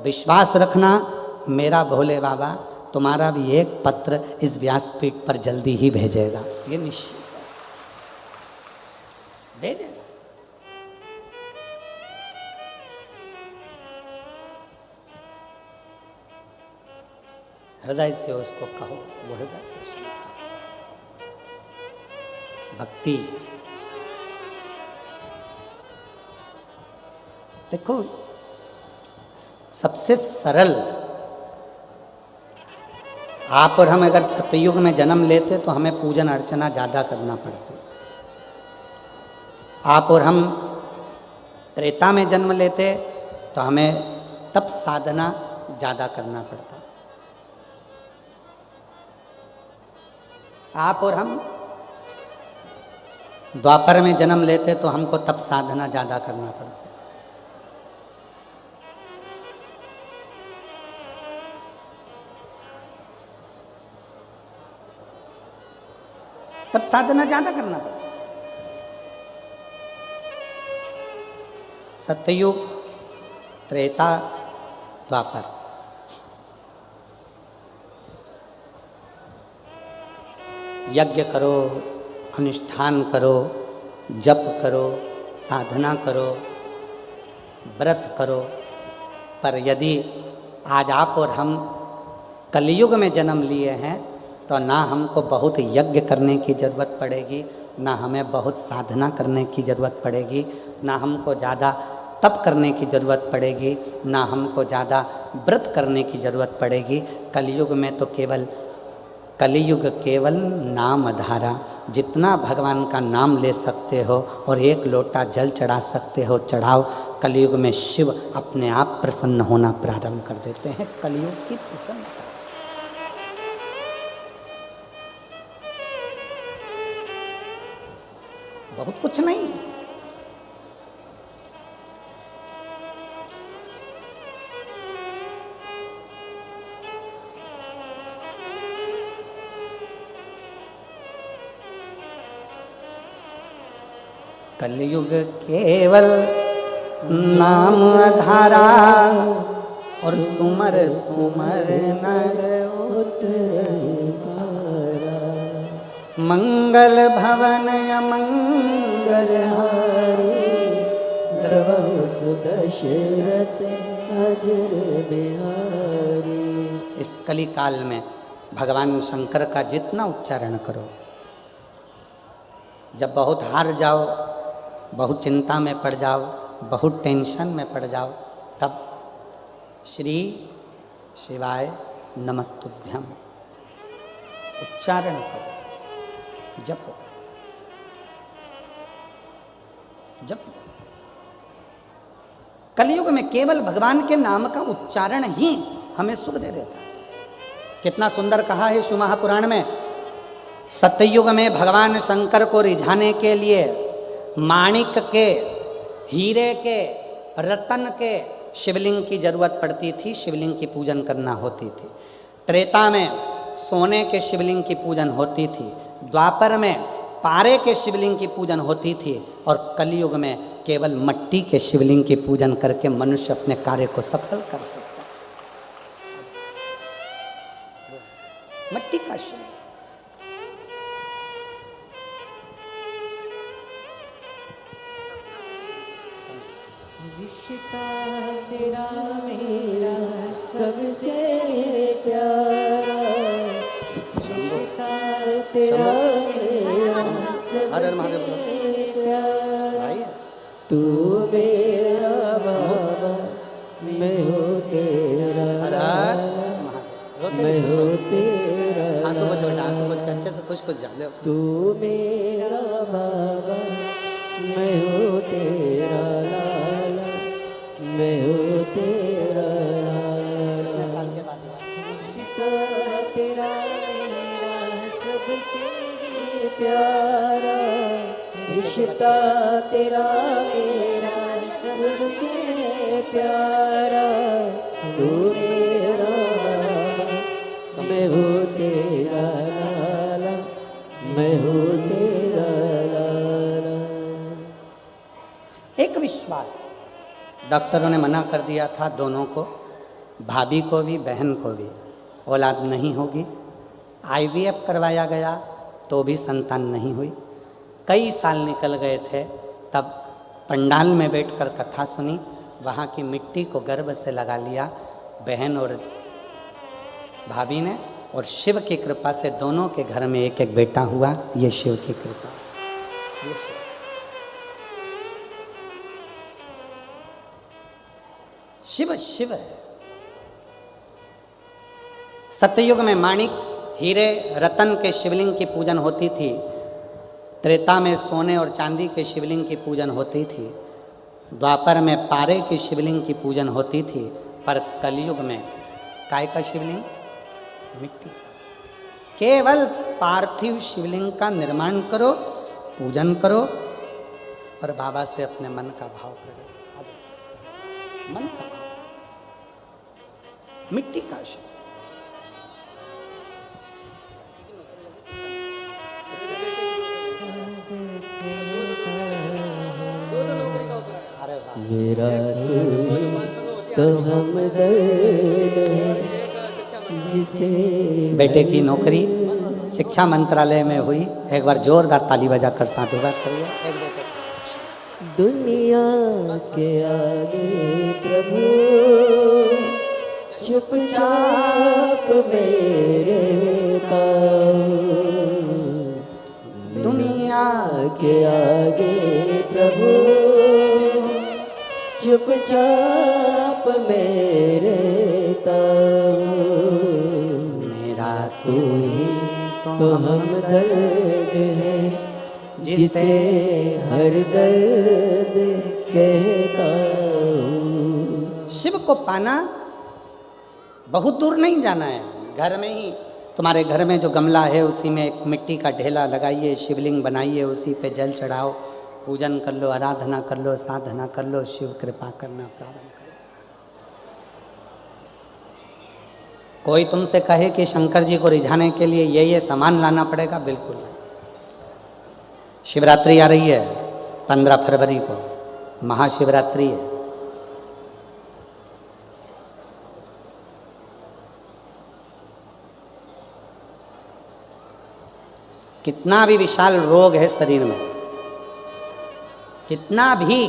विश्वास रखना मेरा भोले बाबा तुम्हारा भी एक पत्र इस व्यासपीठ पर जल्दी ही भेजेगा, ये निश्चित है, भेजेगा। हृदय से उसको कहो, वो हृदय से सुनता। भक्ति देखो सबसे सरल, आप और हम अगर सतयुग में जन्म लेते तो हमें पूजन अर्चना ज़्यादा करना पड़ती। आप और हम त्रेता में जन्म लेते तो हमें तप साधना ज़्यादा करना पड़ता। आप और हम द्वापर में जन्म लेते तो हमको तप साधना ज़्यादा करना पड़ता। तब साधना ज़्यादा करना पड़ता। सतयुग, त्रेता, द्वापर, यज्ञ करो, अनुष्ठान करो, जप करो, साधना करो, व्रत करो, पर यदि आज आप और हम कलयुग में जन्म लिए हैं तो ना हमको बहुत यज्ञ करने की ज़रूरत पड़ेगी, ना हमें बहुत साधना करने की ज़रूरत पड़ेगी, ना हमको ज़्यादा तप करने की ज़रूरत पड़ेगी, ना हमको ज़्यादा व्रत करने की ज़रूरत पड़ेगी। कलयुग में तो कलयुग केवल नाम धारा, जितना भगवान का नाम ले सकते हो और एक लोटा जल चढ़ा सकते हो चढ़ाओ। कलयुग में शिव अपने आप प्रसन्न होना प्रारंभ कर देते हैं। कलयुग की प्रसन्नता, बहुत कुछ नहीं। कलयुग केवल नाम धारा और सुमर सुमर नर उतरे पारा। मंगल भवन अमंगल हारी द्रवहु सुदशरथ अजर बिहारी। इस कली काल में भगवान शंकर का जितना उच्चारण करो, जब बहुत हार जाओ, बहुत चिंता में पड़ जाओ, बहुत टेंशन में पड़ जाओ, तब श्री शिवाय नमस्तुभ्यम उच्चारण करो, जपो जपो। कलयुग में केवल भगवान के नाम का उच्चारण ही हमें सुख दे देता है। कितना सुंदर कहा है शिव महापुराण में, सतयुग में भगवान शंकर को रिझाने के लिए माणिक के, हीरे के, रतन के शिवलिंग की जरूरत पड़ती थी, शिवलिंग की पूजन करना होती थी। त्रेता में सोने के शिवलिंग की पूजन होती थी, द्वापर में पारे के शिवलिंग की पूजन होती थी, और कलयुग में केवल मट्टी के शिवलिंग की पूजन करके मनुष्य अपने कार्य को सफल कर सकता है। मट्टी का शिवलिंग। रिश्ता तेरा मेरा सबसे प्यारा, रिश्ता तेरा मेरा सबसे प्यारा। तू मेरा बाबा, मैं हूँ तेरा लाला, मैं हूँ तेरा आंसू बच बेटा, आंसू बच के अच्छे से कुछ जाने। तू मेरा बाबा, मैं हूँ तेरा लाला, मैं हूँ तेरा लाला। साल के बाद रिश्ता तेरा मेरा सबसे प्यारा, रिश्ता तेरा मेरा सबसे प्यारा। तू मेरा बाबा, मैं हूँ तेरा लाला, मैं हूँ तेरा लाला। एक विश्वास, डॉक्टरों ने मना कर दिया था दोनों को, भाभी को भी बहन को भी, औलाद नहीं होगी। आईवीएफ करवाया गया तो भी संतान नहीं हुई। कई साल निकल गए थे, तब पंडाल में बैठकर कथा सुनी, वहाँ की मिट्टी को गर्भ से लगा लिया बहन और भाभी ने, और शिव की कृपा से दोनों के घर में एक एक बेटा हुआ। ये शिव की कृपा, ये शिव शिव है। सतयुग में माणिक, हीरे, रतन के शिवलिंग की पूजन होती थी। त्रेता में सोने और चांदी के शिवलिंग की पूजन होती थी। द्वापर में पारे की शिवलिंग की पूजन होती थी। पर कलयुग में काय का शिवलिंग? मिट्टी का। केवल पार्थिव शिवलिंग का निर्माण करो, पूजन करो और बाबा से अपने मन का भाव करो। मन का भाव, मिट्टी का शिव। मेरा तो हमदर्द जिसे बेटे की नौकरी शिक्षा मंत्रालय में हुई। एक बार जोरदार ताली बजाकर साधुवाद करिए। एक बेटे दुनिया के आगे प्रभु चुपचाप मेरे दुनिया के आगे प्रभु चुपचाप मेरे मेरा तू ही तो हमदर्द है जिसे हर दर्द कहता हूँ। शिव को पाना बहुत दूर नहीं जाना है, घर में ही। तुम्हारे घर में जो गमला है उसी में एक मिट्टी का ढेला लगाइए, शिवलिंग बनाइए, उसी पे जल चढ़ाओ, पूजन कर लो, आराधना कर लो, साधना कर लो, शिव कृपा करना प्रारंभ करो। कोई तुमसे कहे कि शंकर जी को रिझाने के लिए ये सामान लाना पड़ेगा, बिल्कुल नहीं। शिवरात्रि आ रही है 15 फरवरी को, महाशिवरात्रि है। कितना भी विशाल रोग है शरीर में, कितना भी,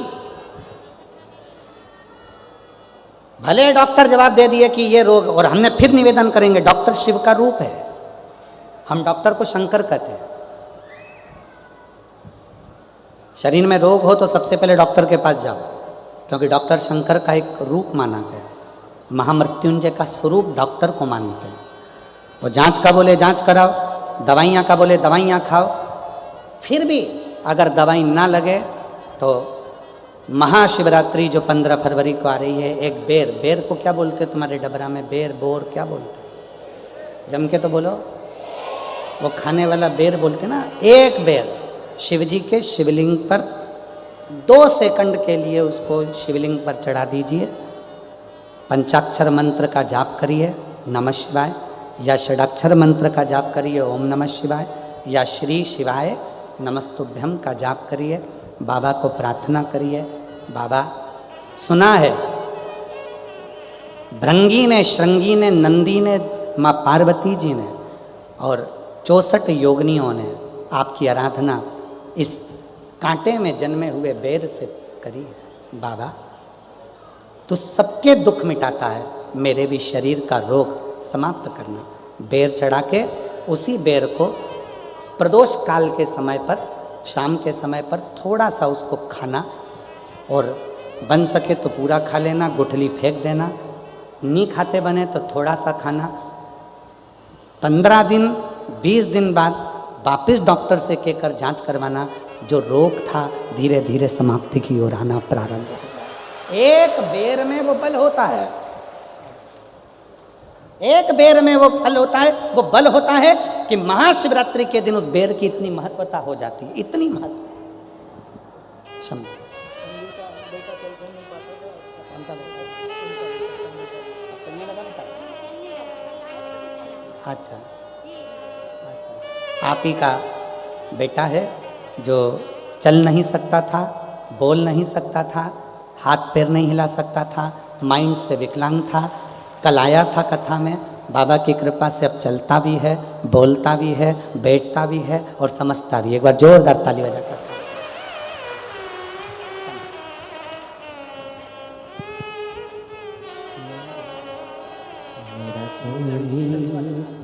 भले डॉक्टर जवाब दे दिए कि ये रोग, और हमने फिर निवेदन करेंगे, डॉक्टर शिव का रूप है। हम डॉक्टर को शंकर कहते हैं। शरीर में रोग हो तो सबसे पहले डॉक्टर के पास जाओ, क्योंकि डॉक्टर शंकर का एक रूप माना गया। महामृत्युंजय का स्वरूप डॉक्टर को मानते हैं। तो जांच का बोले जांच कराओ, दवाइयाँ का बोले दवाइयाँ खाओ। फिर भी अगर दवाई ना लगे तो महाशिवरात्रि जो 15 फरवरी को आ रही है, एक बेर, बेर को क्या बोलते तुम्हारे डबरा में? बेर, बोर क्या बोलते? जम के तो बोलो। वो खाने वाला बेर बोलते ना। एक बेर शिवजी के शिवलिंग पर 2 सेकंड के लिए उसको शिवलिंग पर चढ़ा दीजिए। पंचाक्षर मंत्र का जाप करिए, नमः शिवाय, या षडाक्षर मंत्र का जाप करिए, ओम नमः शिवाय, या श्री शिवाय नमस्तुभ्यम का जाप करिए। बाबा को प्रार्थना करिए। बाबा, सुना है भृंगी ने, श्रृंगी ने, नंदी ने, माँ पार्वती जी ने और 64 योगिनियों ने आपकी आराधना इस कांटे में जन्मे हुए बेर से करी है। बाबा, तो सबके दुख मिटाता है, मेरे भी शरीर का रोग समाप्त करना। बेर चढ़ा के उसी बेर को प्रदोष काल के समय पर, शाम के समय पर थोड़ा सा उसको खाना, और बन सके तो पूरा खा लेना, गुठली फेंक देना, नहीं खाते बने तो थोड़ा सा खाना। 15 दिन 20 दिन बाद वापस डॉक्टर से कहकर जांच करवाना, जो रोग था धीरे धीरे समाप्ति की ओर आना प्रारंभ हो गया। एक बेर में वो बल होता है, एक बेर में वो फल होता है, वो बल होता है कि महाशिवरात्रि के दिन उस बेर की इतनी महत्वता हो जाती है, इतनी महत्व। अच्छा, आप ही का बेटा है जो चल नहीं सकता था, बोल नहीं सकता था, हाथ पैर नहीं हिला सकता था, माइंड से विकलांग था। कल आया था कथा में, बाबा की कृपा से अब चलता भी है, बोलता भी है, बैठता भी है और समझता भी है। एक बार जोरदार ताली बजाकर।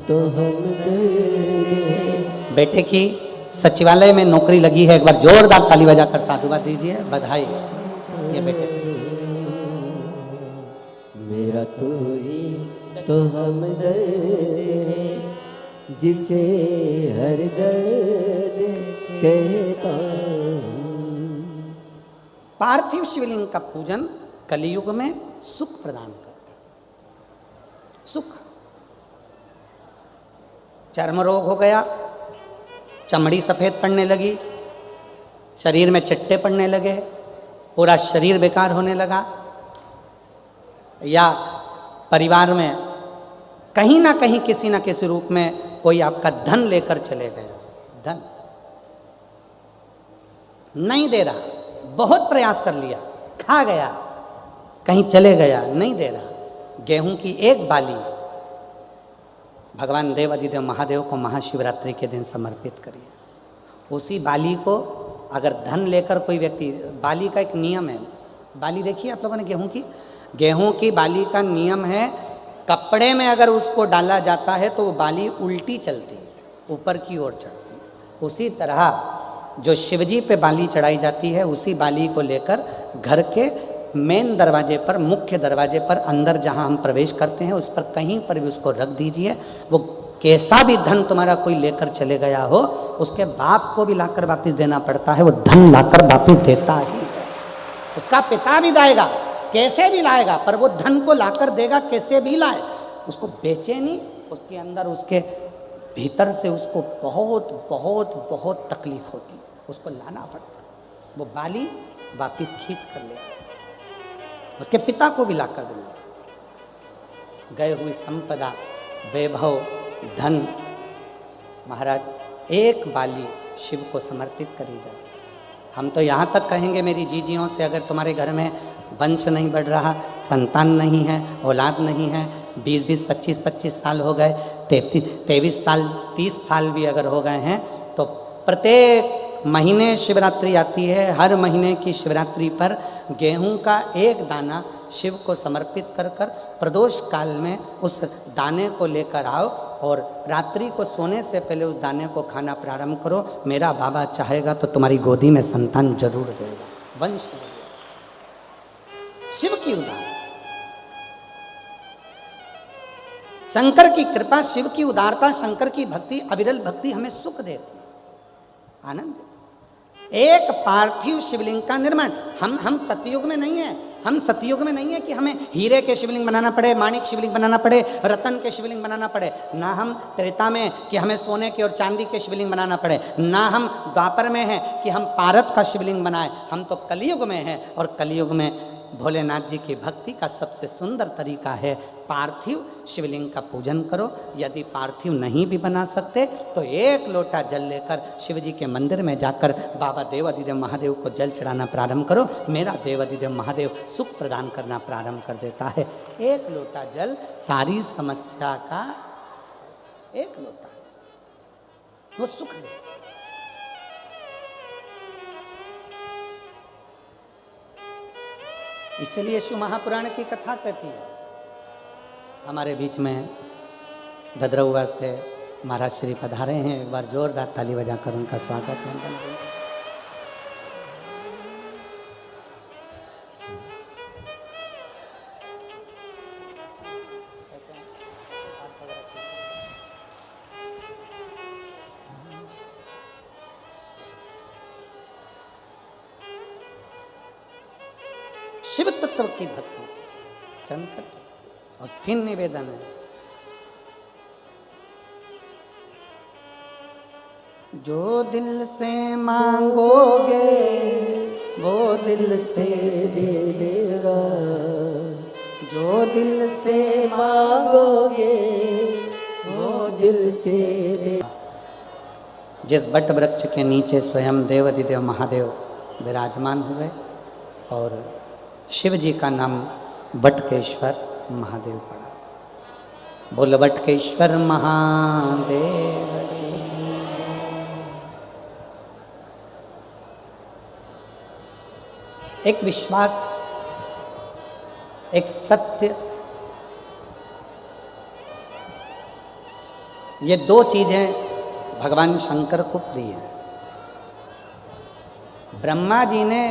तो हम बेटे की सचिवालय में नौकरी लगी है, एक बार जोरदार ताली बजाकर साधुवाद दीजिए, बधाई। ये बेटे मेरा तो ही तो हम दर्द, जिसे हर दर्द कहता हूं। पार्थिव शिवलिंग का पूजन कलियुग में सुख प्रदान करता है। सुख, चर्म रोग हो गया, चमड़ी सफ़ेद पड़ने लगी, शरीर में चिट्टे पड़ने लगे, पूरा शरीर बेकार होने लगा, या परिवार में कहीं ना कहीं किसी ना किसी रूप में कोई आपका धन लेकर चले गया, धन नहीं दे रहा, बहुत प्रयास कर लिया, खा गया, कहीं चले गया, नहीं दे रहा। गेहूं की एक बाली भगवान देव अधिदेव महादेव को महाशिवरात्रि के दिन समर्पित करिए। उसी बाली को अगर धन लेकर कोई व्यक्ति, बाली का एक नियम है, बाली देखिए आप लोगों ने गेहूं की बाली का नियम है, कपड़े में अगर उसको डाला जाता है तो वो बाली उल्टी चलती है, ऊपर की ओर चढ़ती है। उसी तरह जो शिवजी पे बाली चढ़ाई जाती है, उसी बाली को लेकर घर के मेन दरवाजे पर, मुख्य दरवाजे पर अंदर जहां हम प्रवेश करते हैं, उस पर कहीं पर भी उसको रख दीजिए। वो कैसा भी धन तुम्हारा कोई लेकर चले गया हो, उसके बाप को भी लाकर वापस देना पड़ता है, वो धन लाकर वापस देता ही है। उसका पिता भी लाएगा, कैसे भी लाएगा, पर वो धन को लाकर देगा, कैसे भी लाए, उसको बेचे नहीं, उसके अंदर, उसके भीतर से उसको बहुत बहुत बहुत तकलीफ होती है, उसको लाना पड़ता है। वो बाली वापिस खींच कर ले, उसके पिता को भी लाकर देना। गए हुई संपदा, वैभव, धन, महाराज एक बाली शिव को समर्पित करी जाए। हम तो यहाँ तक कहेंगे मेरी जीजियों से, अगर तुम्हारे घर में वंश नहीं बढ़ रहा, संतान नहीं है, औलाद नहीं है, 20-20, 25-25 साल हो गए, 23 साल, 30 साल भी अगर हो गए हैं, तो प्रत्येक महीने शिवरात्रि आती है, हर महीने की शिवरात्रि पर गेहूं का एक दाना शिव को समर्पित कर कर प्रदोष काल में उस दाने को लेकर आओ और रात्रि को सोने से पहले उस दाने को खाना प्रारंभ करो। मेरा बाबा चाहेगा तो तुम्हारी गोदी में संतान जरूर देगा, वंश देगा। शिव की उदार, शंकर की कृपा, शिव की उदारता, शंकर की भक्ति, अविरल भक्ति हमें सुख देती, आनंद देती। एक पार्थिव शिवलिंग का निर्माण, हम सतयुग में नहीं है, हम सतयुग में नहीं है कि हमें हीरे के शिवलिंग बनाना पड़े, माणिक शिवलिंग बनाना पड़े, रतन के शिवलिंग बनाना पड़े, ना हम त्रेता में कि हमें सोने के और चांदी के शिवलिंग बनाना पड़े, ना हम द्वापर में हैं कि हम पारत का शिवलिंग बनाए। हम तो कलयुग में हैं, और कलयुग में भोलेनाथ जी की भक्ति का सबसे सुंदर तरीका है पार्थिव शिवलिंग का पूजन करो। यदि पार्थिव नहीं भी बना सकते तो एक लोटा जल लेकर शिव जी के मंदिर में जाकर बाबा देव अधिदेव महादेव को जल चढ़ाना प्रारंभ करो। मेरा देव अधिदेव महादेव सुख प्रदान करना प्रारंभ कर देता है। एक लोटा जल सारी समस्या का, एक लोटा वो सुख दे। इसलिए शिव महापुराण की कथा कहती है। हमारे बीच में ददरौवा से महाराज श्री पधारे हैं, एक बार जोरदार ताली बजाकर उनका स्वागत है। शिव तत्व की भक्ति संकट और फिर निवेदन है, जो दिल से मांगोगे वो दिल से दे देगा, जो दिल से मांगोगे वो दिल से दे। जिस बट वृक्ष के नीचे स्वयं देवाधिदेव महादेव विराजमान हुए और शिव जी का नाम बटकेश्वर महादेव पड़ा। बोल बटकेश्वर महादेव। एक विश्वास, एक सत्य, ये दो चीजें भगवान शंकर को प्रिय है। ब्रह्मा जी ने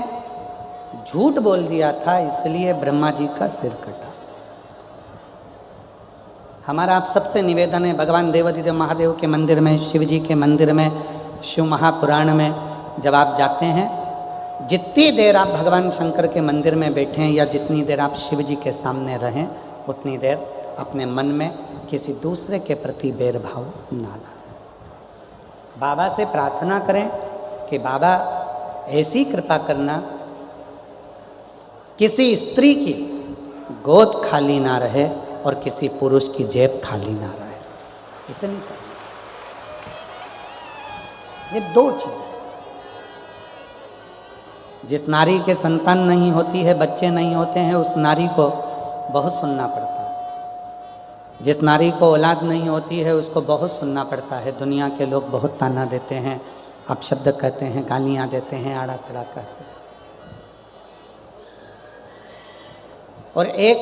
झूठ बोल दिया था, इसलिए ब्रह्मा जी का सिर कटा। हमारा आप सबसे निवेदन है, भगवान देवाधिदेव महादेव के मंदिर में, शिव जी के मंदिर में, शिव महापुराण में जब आप जाते हैं, जितनी देर आप भगवान शंकर के मंदिर में बैठें या जितनी देर आप शिव जी के सामने रहें, उतनी देर अपने मन में किसी दूसरे के प्रति भेदभाव ना लाएं। बाबा से प्रार्थना करें कि बाबा ऐसी कृपा करना किसी स्त्री की गोद खाली ना रहे और किसी पुरुष की जेब खाली ना रहे। इतनी करना। ये दो चीजें। जिस नारी के संतान नहीं होती है, बच्चे नहीं होते हैं, उस नारी को बहुत सुनना पड़ता है। जिस नारी को औलाद नहीं होती है, उसको बहुत सुनना पड़ता है। दुनिया के लोग बहुत ताना देते हैं, अपशब्द कहते हैं, गालियां देते हैं, आड़ा तड़ा कहते हैं। और एक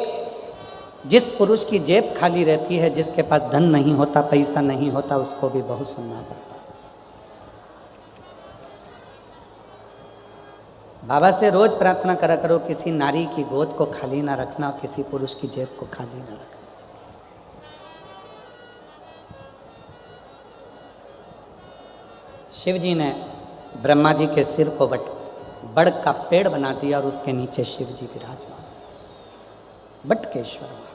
जिस पुरुष की जेब खाली रहती है, जिसके पास धन नहीं होता, पैसा नहीं होता, उसको भी बहुत सुनना पड़ता है। बाबा से रोज प्रार्थना करा करो, किसी नारी की गोद को खाली ना रखना, किसी पुरुष की जेब को खाली ना रखना। शिव जी ने ब्रह्मा जी के सिर को बड़ का पेड़ बना दिया और उसके नीचे शिव जी विराजमान, बटकेश्वर महादेव।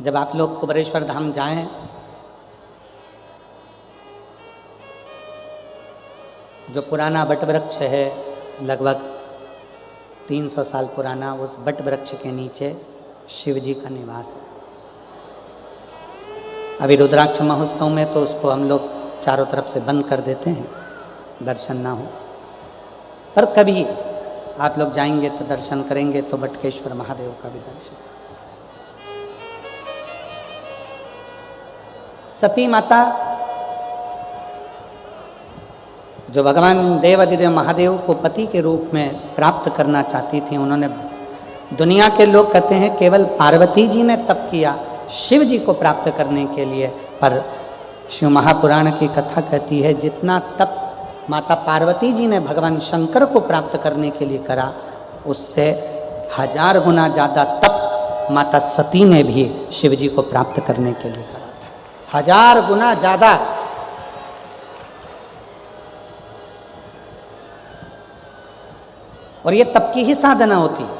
जब आप लोग कुबेरेश्वर धाम जाएं, जो पुराना बट वृक्ष है, लगभग 300 साल पुराना, उस बट वृक्ष के नीचे शिव जी का निवास है। अभी रुद्राक्ष महोत्सव में तो उसको हम लोग चारों तरफ से बंद कर देते हैं, दर्शन ना हो। पर कभी आप लोग जाएंगे तो दर्शन करेंगे तो बटकेश्वर महादेव का भी दर्शन। सती माता जो भगवान देवाधिदेव महादेव को पति के रूप में प्राप्त करना चाहती थी, उन्होंने, दुनिया के लोग कहते हैं केवल पार्वती जी ने तप किया शिव जी को प्राप्त करने के लिए, पर शिव महापुराण की कथा कहती है जितना तप माता पार्वती जी ने भगवान शंकर को प्राप्त करने के लिए करा, उससे 1000 गुना ज़्यादा तप माता सती ने भी शिव जी को प्राप्त करने के लिए करा था। 1000 गुना ज़्यादा। और ये तप की ही साधना होती है।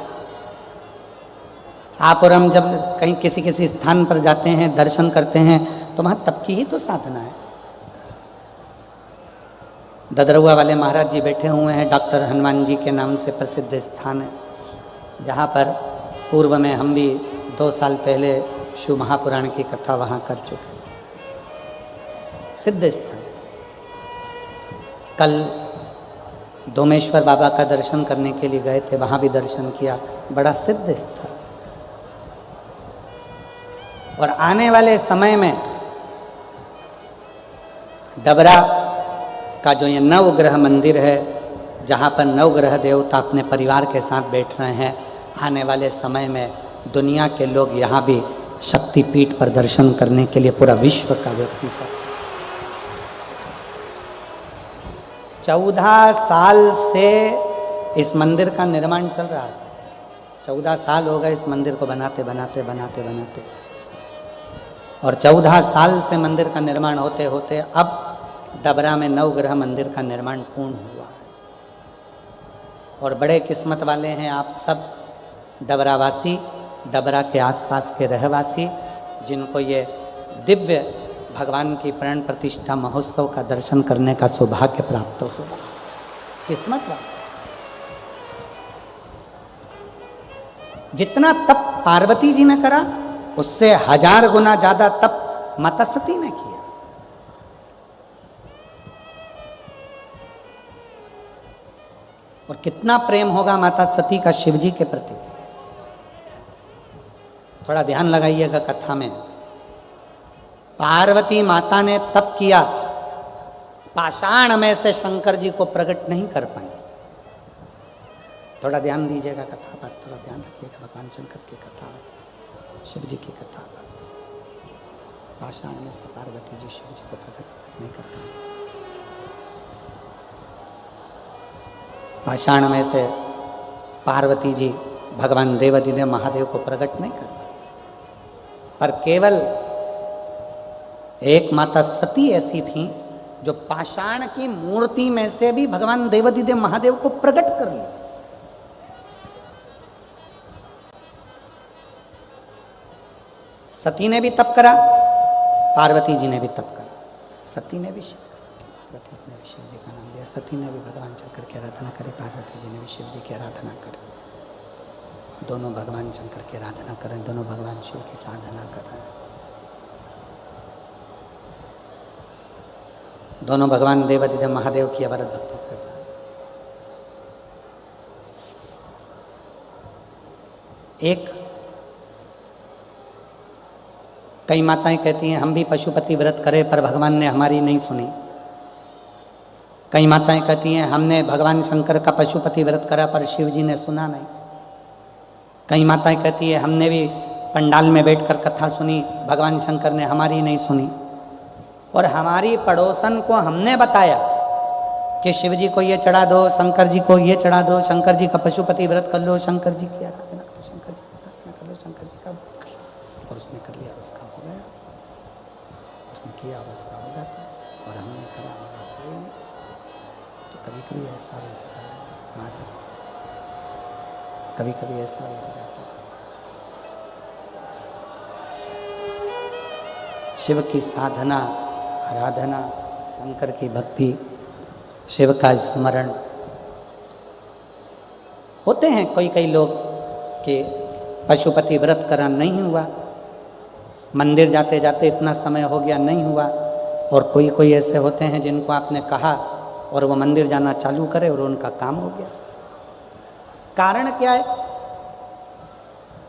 आप और हम जब कहीं किसी स्थान पर जाते हैं, दर्शन करते हैं, तो वहाँ तप की ही तो साधना है। ददरौवा वाले महाराज जी बैठे हुए हैं, डॉक्टर हनुमान जी के नाम से प्रसिद्ध स्थान है, जहाँ पर पूर्व में हम भी 2 साल पहले शिव महापुराण की कथा वहाँ कर चुके। सिद्ध स्थान। कल दोमेश्वर बाबा का दर्शन करने के लिए गए थे, वहाँ भी दर्शन किया। बड़ा सिद्ध स्थल। और आने वाले समय में डबरा का जो ये नवग्रह मंदिर है, जहाँ पर नवग्रह देवता अपने परिवार के साथ बैठ रहे हैं। आने वाले समय में दुनिया के लोग यहाँ भी शक्तिपीठ पर दर्शन करने के लिए पूरा विश्व का व्यक्ति करते। 14 साल से इस मंदिर का निर्माण चल रहा था। 14 साल हो गए इस मंदिर को बनाते बनाते बनाते बनाते, और 14 साल से मंदिर का निर्माण होते होते अब डबरा में नवग्रह मंदिर का निर्माण पूर्ण हुआ है। और बड़े किस्मत वाले हैं आप सब डबरावासी, डबरा के आसपास के रहवासी, जिनको ये दिव्य भगवान की प्राण प्रतिष्ठा महोत्सव का दर्शन करने का सौभाग्य प्राप्त हो। किस्मत वाला। जितना तप पार्वती जी ने करा उससे 1000 गुना ज्यादा तप माता सती ने किया। और कितना प्रेम होगा माता सती का शिव जी के प्रति। थोड़ा ध्यान लगाइएगा कथा में। पार्वती माता ने तप किया, पाषाण में से शंकर जी को प्रकट नहीं कर पाई। थोड़ा ध्यान दीजिएगा कथा पर, थोड़ा ध्यान रखिएगा। भगवान शंकर की कथा पर, शिव जी की कथा पर, पाषाण में से पार्वती जी शिव जी को प्रकट नहीं कर पाई। पाषाण में से पार्वती जी भगवान देवादिदेव महादेव को प्रकट नहीं कर पाई, पर केवल एक माता सती ऐसी थी जो पाषाण की मूर्ति में से भी भगवान देवादिदेव महादेव को प्रकट कर लिया। सती ने भी तप करा, पार्वती जी ने भी तप करा। सती ने भी शिव का नाम लिया, पार्वती जी ने भी शिव जी का नाम लिया। सती ने भी भगवान शंकर की आराधना करी, पार्वती जी ने भी शिव जी की आराधना करी। दोनों भगवान शंकर की आराधना कर रहे हैं, दोनों भगवान शिव की साधना कर रहे हैं। दोनों भगवान देवादिदेव महादेव की अवरत भक्ति कर रहे हैं। एक कई माताएं कहती हैं हम भी पशुपति व्रत करें पर भगवान ने हमारी नहीं सुनी। कई माताएं कहती हैं हमने भगवान शंकर का पशुपति व्रत करा पर शिव जी ने सुना नहीं। कई माताएं कहती है हमने भी पंडाल में बैठकर कथा सुनी, भगवान शंकर ने हमारी नहीं सुनी। और हमारी पड़ोसन को हमने बताया कि शिव जी को ये चढ़ा दो, शंकर जी को ये चढ़ा दो, शंकर जी का पशुपति व्रत कर लो, शंकर जी की आराधना करो, शंकर जी की साधना कर लो, शंकर जी का। और उसने कर लिया, उसका हो गया। उसने किया और उसका हो जाता, और हमने करा और हो नहीं। तो कभी कभी ऐसा भी होता है महाराज, कभी कभी ऐसा भी हो जाता है। शिव की साधना, आराधना, शंकर की भक्ति, शिव का स्मरण होते हैं। कई लोग कि पशुपति व्रत करा नहीं हुआ, मंदिर जाते जाते इतना समय हो गया नहीं हुआ। और कोई ऐसे होते हैं जिनको आपने कहा और वो मंदिर जाना चालू करे और उनका काम हो गया। कारण क्या है?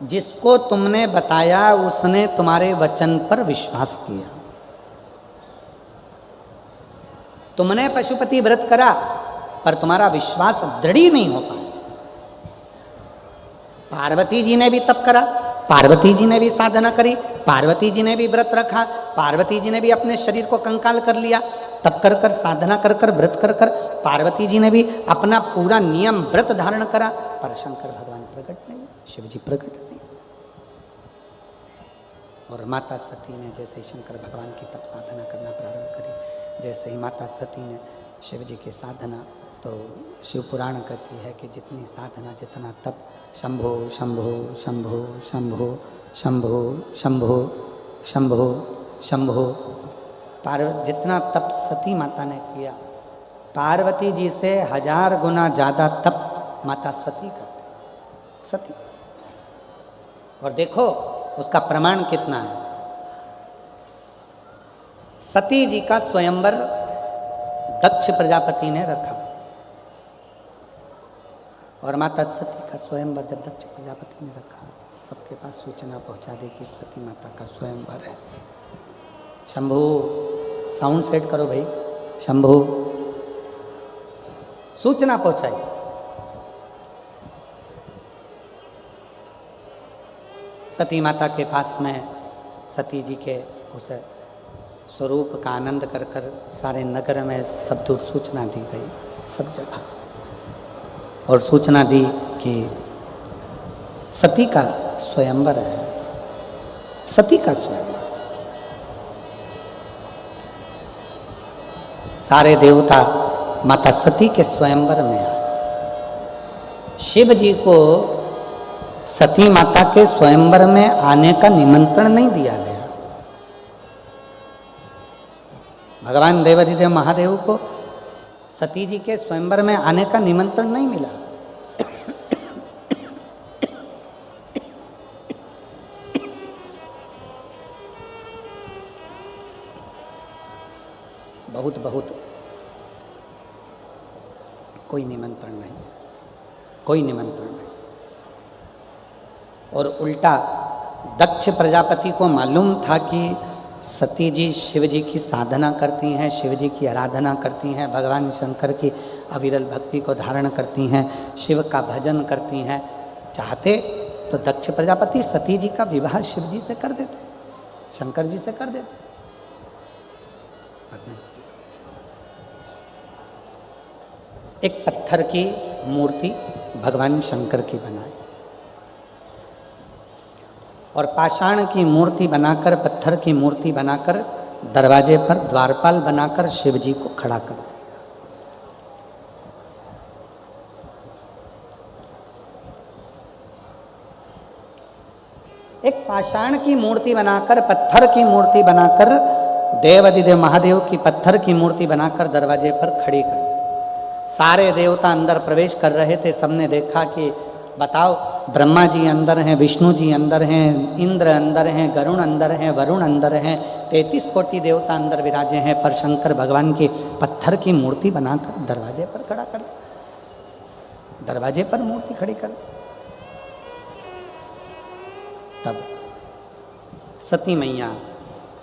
जिसको तुमने बताया उसने तुम्हारे वचन पर विश्वास किया। तुमने पशुपति व्रत करा पर तुम्हारा विश्वास दृढ़ नहीं हो पाया। पार्वती जी ने भी तप करा, पार्वती जी ने भी साधना करी, पार्वती जी ने भी व्रत रखा, पार्वती जी ने भी अपने शरीर को कंकाल कर लिया, तप कर कर, साधना कर कर, व्रत कर कर पार्वती जी ने भी अपना पूरा नियम व्रत धारण करा, पर शंकर भगवान प्रकट नहीं, शिव जी प्रकट नहीं। और माता सती ने जैसे ही शंकर भगवान की तप साधना करना प्रारंभ करी, जैसे ही माता सती ने शिव जी की साधना, तो शिव पुराण कहती है कि जितनी साधना, जितना तप, शंभो शंभो शंभो शंभो शंभो शंभो शंभो शंभो, जितना तप सती माता ने किया, पार्वती जी से 1000 गुना ज़्यादा तप माता सती करते, सती। और देखो उसका प्रमाण कितना है। सती जी का स्वयंवर दक्ष प्रजापति ने रखा, और माता सती का स्वयंवर जब दक्ष प्रजापति ने रखा, सबके पास सूचना पहुंचा दी कि सती माता का स्वयंवर है। शंभु, साउंड सेट करो भाई, शंभु। सूचना पहुंचाई। सती माता के पास में सती जी के उस स्वरूप का आनंद कर कर सारे नगर में सब दूर सूचना दी गई, सब जगह, और सूचना दी कि सती का स्वयंवर है, सती का स्वयंवर। सारे देवता माता सती के स्वयंवर में आए। शिव जी को सती माता के स्वयंवर में आने का निमंत्रण नहीं दिया गया। भगवान देवाधिदेव महादेव को सती जी के स्वयंवर में आने का निमंत्रण नहीं मिला। बहुत कोई निमंत्रण नहीं, कोई निमंत्रण नहीं। और उल्टा दक्ष प्रजापति को मालूम था कि सती जी शिव जी की साधना करती हैं, शिव जी की आराधना करती हैं, भगवान शंकर की अविरल भक्ति को धारण करती हैं, शिव का भजन करती हैं। चाहते तो दक्ष प्रजापति सती जी का विवाह शिव जी से कर देते, शंकर जी से कर देते। एक पत्थर की मूर्ति भगवान शंकर की बनाई और पाषाण की मूर्ति बनाकर, पत्थर की मूर्ति बनाकर दरवाजे पर द्वारपाल बनाकर शिव जी को खड़ा कर दिया। एक पाषाण की मूर्ति बनाकर, पत्थर की मूर्ति बनाकर, देवाधिदेव महादेव की पत्थर की मूर्ति बनाकर दरवाजे पर खड़ी कर दी। सारे देवता अंदर प्रवेश कर रहे थे। सबने देखा कि बताओ, ब्रह्मा जी अंदर हैं, विष्णु जी अंदर हैं, इंद्र अंदर हैं, गरुण अंदर हैं, वरुण अंदर हैं, 33 कोटि देवता अंदर विराजे हैं, पर शंकर भगवान की पत्थर की मूर्ति बनाकर दरवाजे पर खड़ा कर दी, दरवाजे पर मूर्ति खड़ी कर दी। तब सती मैया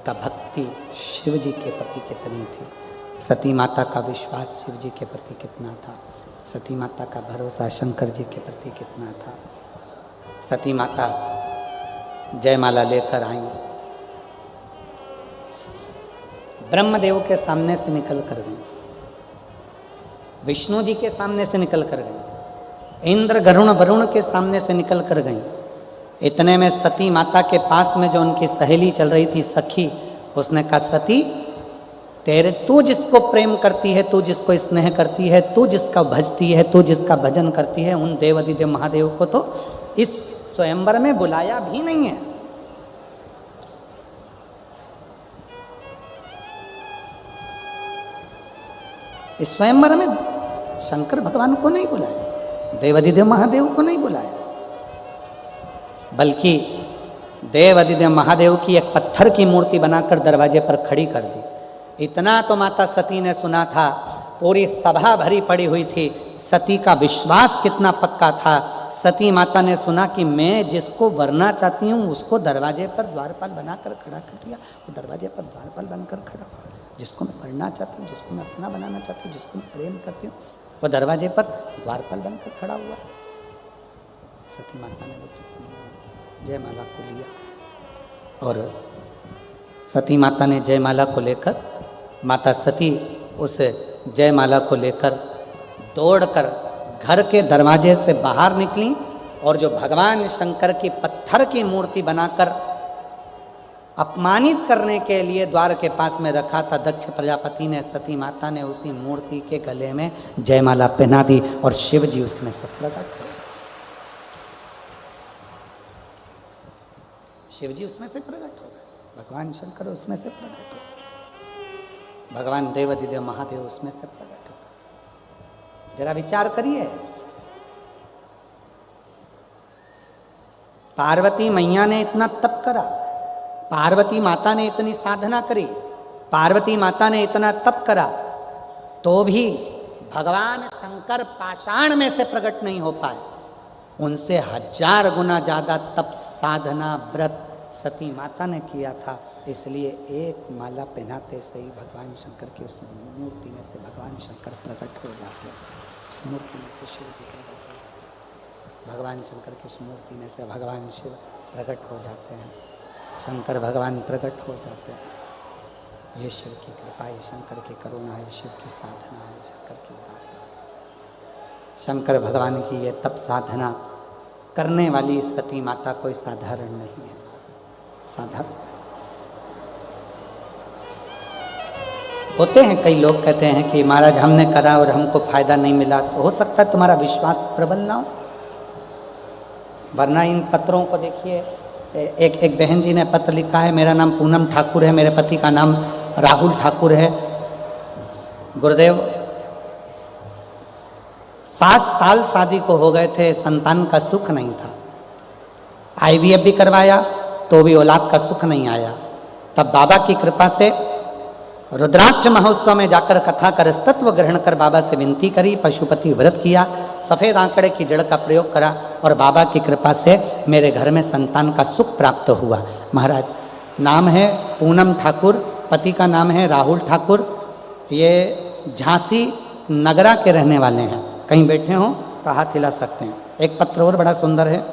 का भक्ति शिव जी के प्रति कितनी थी, सती माता का विश्वास शिव जी के प्रति कितना था, सती माता का भरोसा शंकर जी के प्रति कितना था। सती माता जयमाला लेकर आई, ब्रह्मदेव के सामने से निकल कर गई, विष्णु जी के सामने से निकल कर गई, इंद्र गरुण वरुण के सामने से निकल कर गई। इतने में सती माता के पास में जो उनकी सहेली चल रही थी, सखी, उसने कहा, सती तेरे, तू जिसको प्रेम करती है, तू जिसको स्नेह करती है, तू जिसका भजती है, तू जिसका भजन करती है, उन देवाधिदेव महादेव को तो इस स्वयंवर में बुलाया भी नहीं है। इस स्वयंवर में शंकर भगवान को नहीं बुलाया, देवाधिदेव महादेव को नहीं बुलाया, बल्कि देवाधिदेव महादेव की एक पत्थर की मूर्ति बनाकर दरवाजे पर खड़ी कर दी। इतना तो माता सती ने सुना था, पूरी सभा भरी पड़ी हुई थी, सती का विश्वास कितना पक्का था। सती माता ने सुना कि मैं जिसको वरना चाहती हूँ उसको दरवाजे पर द्वारपाल बनाकर खड़ा कर दिया। वो दरवाजे पर द्वारपाल बनकर खड़ा हुआ। जिसको मैं वरना चाहती हूँ, जिसको मैं अपना बनाना चाहती हूँ, जिसको मैं प्रेम करती हूँ, वो दरवाजे पर द्वारपाल बनकर खड़ा हुआ। सती माता ने वो जयमाला को लिया और सती माता ने जयमाला को लेकर, माता सती उस जयमाला को लेकर दौड़कर घर के दरवाजे से बाहर निकली और जो भगवान शंकर की पत्थर की मूर्ति बनाकर अपमानित करने के लिए द्वार के पास में रखा था, दक्ष प्रजापति ने, सती माता ने उसी मूर्ति के गले में जयमाला पहना दी और शिव जी उसमें से प्रकट हुए। शिव जी उसमें से प्रकट हो गए, भगवान शंकर उसमें से प्रकट हो गए, भगवान देवाधिदेव महादेव उसमें से प्रकट हो गए। जरा विचार करिए, पार्वती मैया ने इतना तप करा, पार्वती माता ने इतनी साधना करी, पार्वती माता ने इतना तप करा, तो भी भगवान शंकर पाषाण में से प्रकट नहीं हो पाए। उनसे 1000 गुना ज़्यादा तप, साधना, व्रत सती माता ने किया था। इसलिए एक माला पहनाते से ही भगवान शंकर की उस मूर्ति में से भगवान शंकर प्रकट हो जाते। उस मूर्ति में से शिव जी प्रकट हो जाते हैं। भगवान शंकर की उस मूर्ति में से भगवान शिव प्रकट हो जाते हैं, शंकर भगवान प्रकट हो जाते हैं। ये शिव की कृपा है, शंकर की करुणा है, शिव की साधना है, शंकर की उदारता है। शंकर भगवान की ये तप साधना करने वाली सती माता कोई साधारण नहीं है, साधारण होते हैं। कई लोग कहते हैं कि महाराज हमने करा और हमको फायदा नहीं मिला, तो हो सकता है तुम्हारा विश्वास प्रबल ना हो, वरना इन पत्रों को देखिए। एक बहन जी ने पत्र लिखा है, मेरा नाम पूनम ठाकुर है, मेरे पति का नाम राहुल ठाकुर है। गुरुदेव 7 साल शादी को हो गए थे, संतान का सुख नहीं था। IVF भी करवाया तो भी औलाद का सुख नहीं आया। तब बाबा की कृपा से रुद्राक्ष महोत्सव में जाकर कथा कर तत्व ग्रहण कर बाबा से विनती करी, पशुपति व्रत किया, सफ़ेद आंकड़े की जड़ का प्रयोग करा और बाबा की कृपा से मेरे घर में संतान का सुख प्राप्त हुआ। महाराज नाम है पूनम ठाकुर, पति का नाम है राहुल ठाकुर। ये झांसी नगरा के रहने वाले हैं। कहीं बैठे हों तो हाथ हिला सकते हैं। एक पत्र और बड़ा सुंदर है।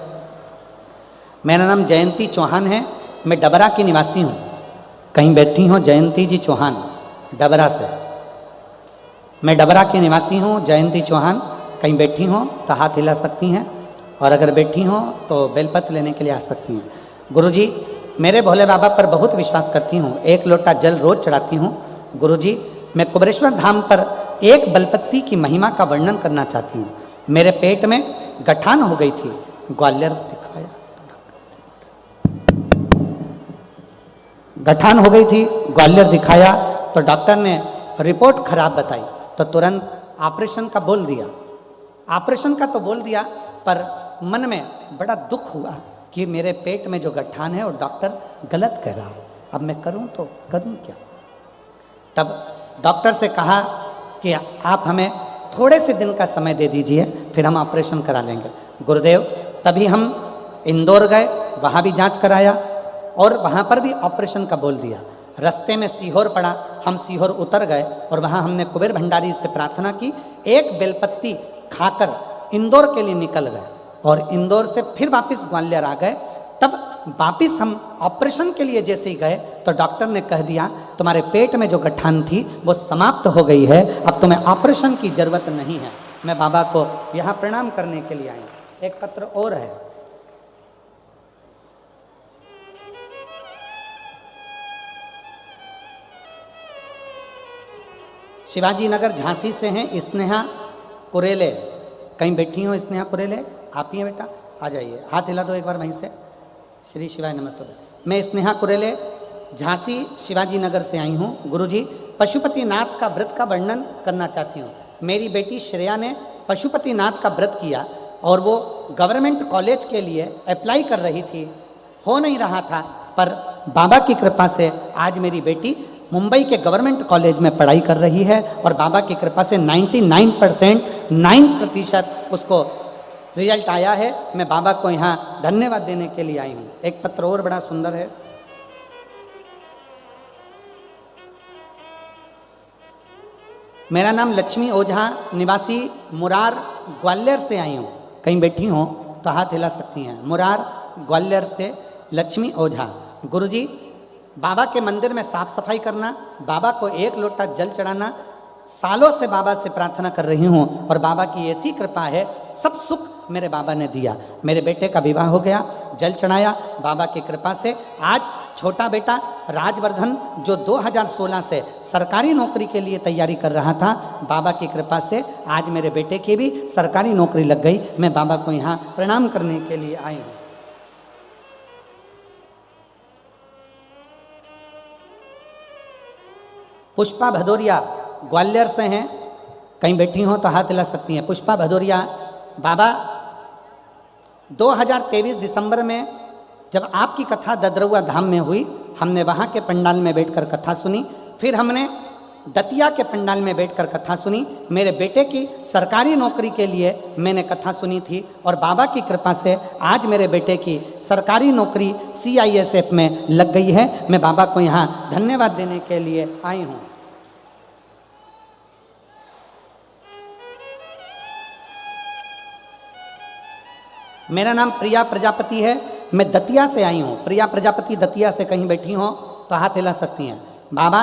मेरा नाम जयंती चौहान है, मैं डबरा की निवासी हूँ। कहीं बैठी हो जयंती जी चौहान, डबरा से। मैं डबरा की निवासी हूँ, जयंती चौहान। कहीं बैठी हो तो हाथ हिला सकती हैं, और अगर बैठी हो तो बेलपत्र लेने के लिए आ सकती हैं। गुरुजी मेरे भोले बाबा पर बहुत विश्वास करती हूँ, 1 लोटा जल रोज चढ़ाती हूँ। गुरुजी मैं कुबेरेश्वर धाम पर एक बेलपत्ती की महिमा का वर्णन करना चाहती हूँ। मेरे पेट में गठान हो गई थी, ग्वालियर दिखाया, गठान हो गई थी, ग्वालियर दिखाया तो डॉक्टर ने रिपोर्ट खराब बताई, तो तुरंत ऑपरेशन का बोल दिया। ऑपरेशन का तो बोल दिया, पर मन में बड़ा दुख हुआ कि मेरे पेट में जो गठान है वो डॉक्टर गलत कह रहा है, अब मैं करूं तो करूं क्या। तब डॉक्टर से कहा कि आप हमें थोड़े से दिन का समय दे दीजिए, फिर हम ऑपरेशन करा लेंगे। गुरुदेव तभी हम इंदौर गए, वहाँ भी जांच कराया और वहाँ पर भी ऑपरेशन का बोल दिया। रास्ते में सीहोर पड़ा, हम सीहोर उतर गए और वहाँ हमने कुबेर भंडारी से प्रार्थना की, एक बेलपत्ती खाकर इंदौर के लिए निकल गए और इंदौर से फिर वापस ग्वालियर आ गए। तब वापस हम ऑपरेशन के लिए जैसे ही गए तो डॉक्टर ने कह दिया तुम्हारे पेट में जो गठान थी वो समाप्त हो गई है, अब तुम्हें ऑपरेशन की जरूरत नहीं है। मैं बाबा को यहाँ प्रणाम करने के लिए आई। एक पत्र और है। शिवाजी नगर झांसी से हैं स्नेहा कुरेले। कहीं बैठी हो स्नेहा कुरेले? आप ही हैं बेटा, आ जाइए, हाथ हिला दो एक बार वहीं से। श्री शिवाय नमस्ते। मैं स्नेहा कुरेले झांसी शिवाजी नगर से आई हूँ। गुरुजी पशुपति नाथ का व्रत का वर्णन करना चाहती हूँ। मेरी बेटी श्रेया ने पशुपति नाथ का व्रत किया और वो गवर्नमेंट कॉलेज के लिए अप्लाई कर रही थी, हो नहीं रहा था, पर बाबा की कृपा से आज मेरी बेटी मुंबई के गवर्नमेंट कॉलेज में पढ़ाई कर रही है और बाबा की कृपा से 99% उसको रिजल्ट आया है। मैं बाबा को यहाँ धन्यवाद देने के लिए आई हूँ। एक पत्र और बड़ा सुंदर है। मेरा नाम लक्ष्मी ओझा, निवासी मुरार ग्वालियर से आई हूँ। कहीं बैठी हो तो हाथ हिला सकती हैं। मुरार ग्वालियर से लक्ष्मी ओझा। गुरुजी बाबा के मंदिर में साफ सफाई करना, बाबा को 1 लोटा जल चढ़ाना, सालों से बाबा से प्रार्थना कर रही हूँ और बाबा की ऐसी कृपा है, सब सुख मेरे बाबा ने दिया। मेरे बेटे का विवाह हो गया, जल चढ़ाया बाबा की कृपा से। आज छोटा बेटा राजवर्धन जो 2016 से सरकारी नौकरी के लिए तैयारी कर रहा था, बाबा की कृपा से आज मेरे बेटे की भी सरकारी नौकरी लग गई। मैं बाबा को यहाँ प्रणाम करने के लिए आई हूँ। पुष्पा भदौरिया ग्वालियर से हैं। कहीं बैठी हो तो हाथ हिला सकती हैं। पुष्पा भदौरिया, बाबा 2023 दिसंबर में जब आपकी कथा ददरुआ धाम में हुई, हमने वहाँ के पंडाल में बैठकर कथा सुनी। फिर हमने दतिया के पंडाल में बैठकर कथा सुनी। मेरे बेटे की सरकारी नौकरी के लिए मैंने कथा सुनी थी और बाबा की कृपा से आज मेरे बेटे की सरकारी नौकरी CISF में लग गई है। मैं बाबा को यहाँ धन्यवाद देने के लिए आई हूँ। मेरा नाम प्रिया प्रजापति है, मैं दतिया से आई हूँ। प्रिया प्रजापति दतिया से कहीं बैठी हो तो हाथ हिला सकती हैं। बाबा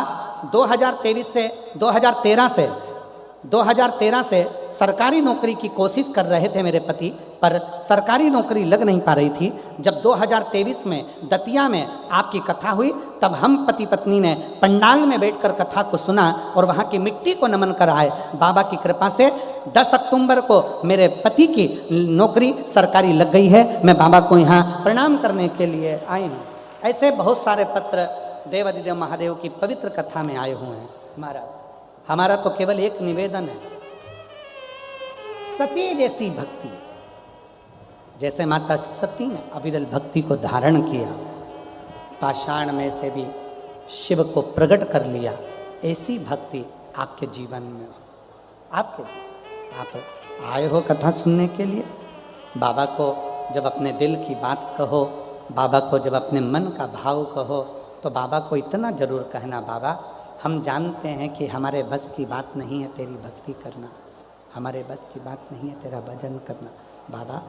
2013 से सरकारी नौकरी की कोशिश कर रहे थे मेरे पति, पर सरकारी नौकरी लग नहीं पा रही थी। जब 2023 में दतिया में आपकी कथा हुई, तब हम पति पत्नी ने पंडाल में बैठकर कथा को सुना और वहाँ की मिट्टी को नमन कराए। बाबा की कृपा से 10 अक्टूबर को मेरे पति की नौकरी सरकारी लग गई है। मैं बाबा को यहाँ प्रणाम करने के लिए आई हूँ। ऐसे बहुत सारे पत्र देवादिदेव महादेव की पवित्र कथा में आए हुए हैं। हमारा तो केवल एक निवेदन है, सती जैसी भक्ति, जैसे माता सती ने अविरल भक्ति को धारण किया, पाषाण में से भी शिव को प्रकट कर लिया, ऐसी भक्ति आपके जीवन में आप आए हो कथा सुनने के लिए। बाबा को जब अपने दिल की बात कहो, बाबा को जब अपने मन का भाव कहो, तो बाबा को इतना जरूर कहना, बाबा हम जानते हैं कि हमारे बस की बात नहीं है तेरी भक्ति करना, हमारे बस की बात नहीं है तेरा भजन करना। बाबा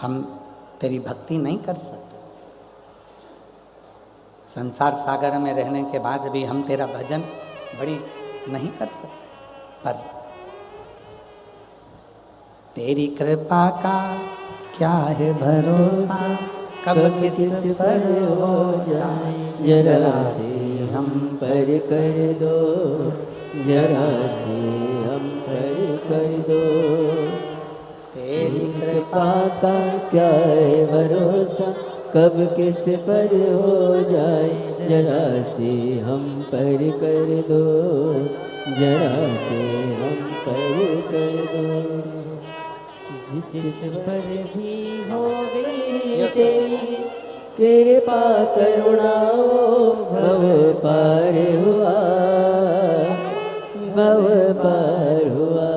हम तेरी भक्ति नहीं कर सकते, संसार सागर में रहने के बाद भी हम तेरा भजन बड़ी नहीं कर सकते, पर तेरी कृपा का क्या है भरोसा, कब किस पर हो जाए, जरा से हम पर कर दो, जरा से हम पर कर दो। तेरी कृपा का क्या है भरोसा, कब किस पर हो जाए, जरा से हम पर कर दो, जरा से हम पर कर दो। जिस पर भी हो गई तेरी कृपा करुणा, भव पार हुआ, भव पार हुआ।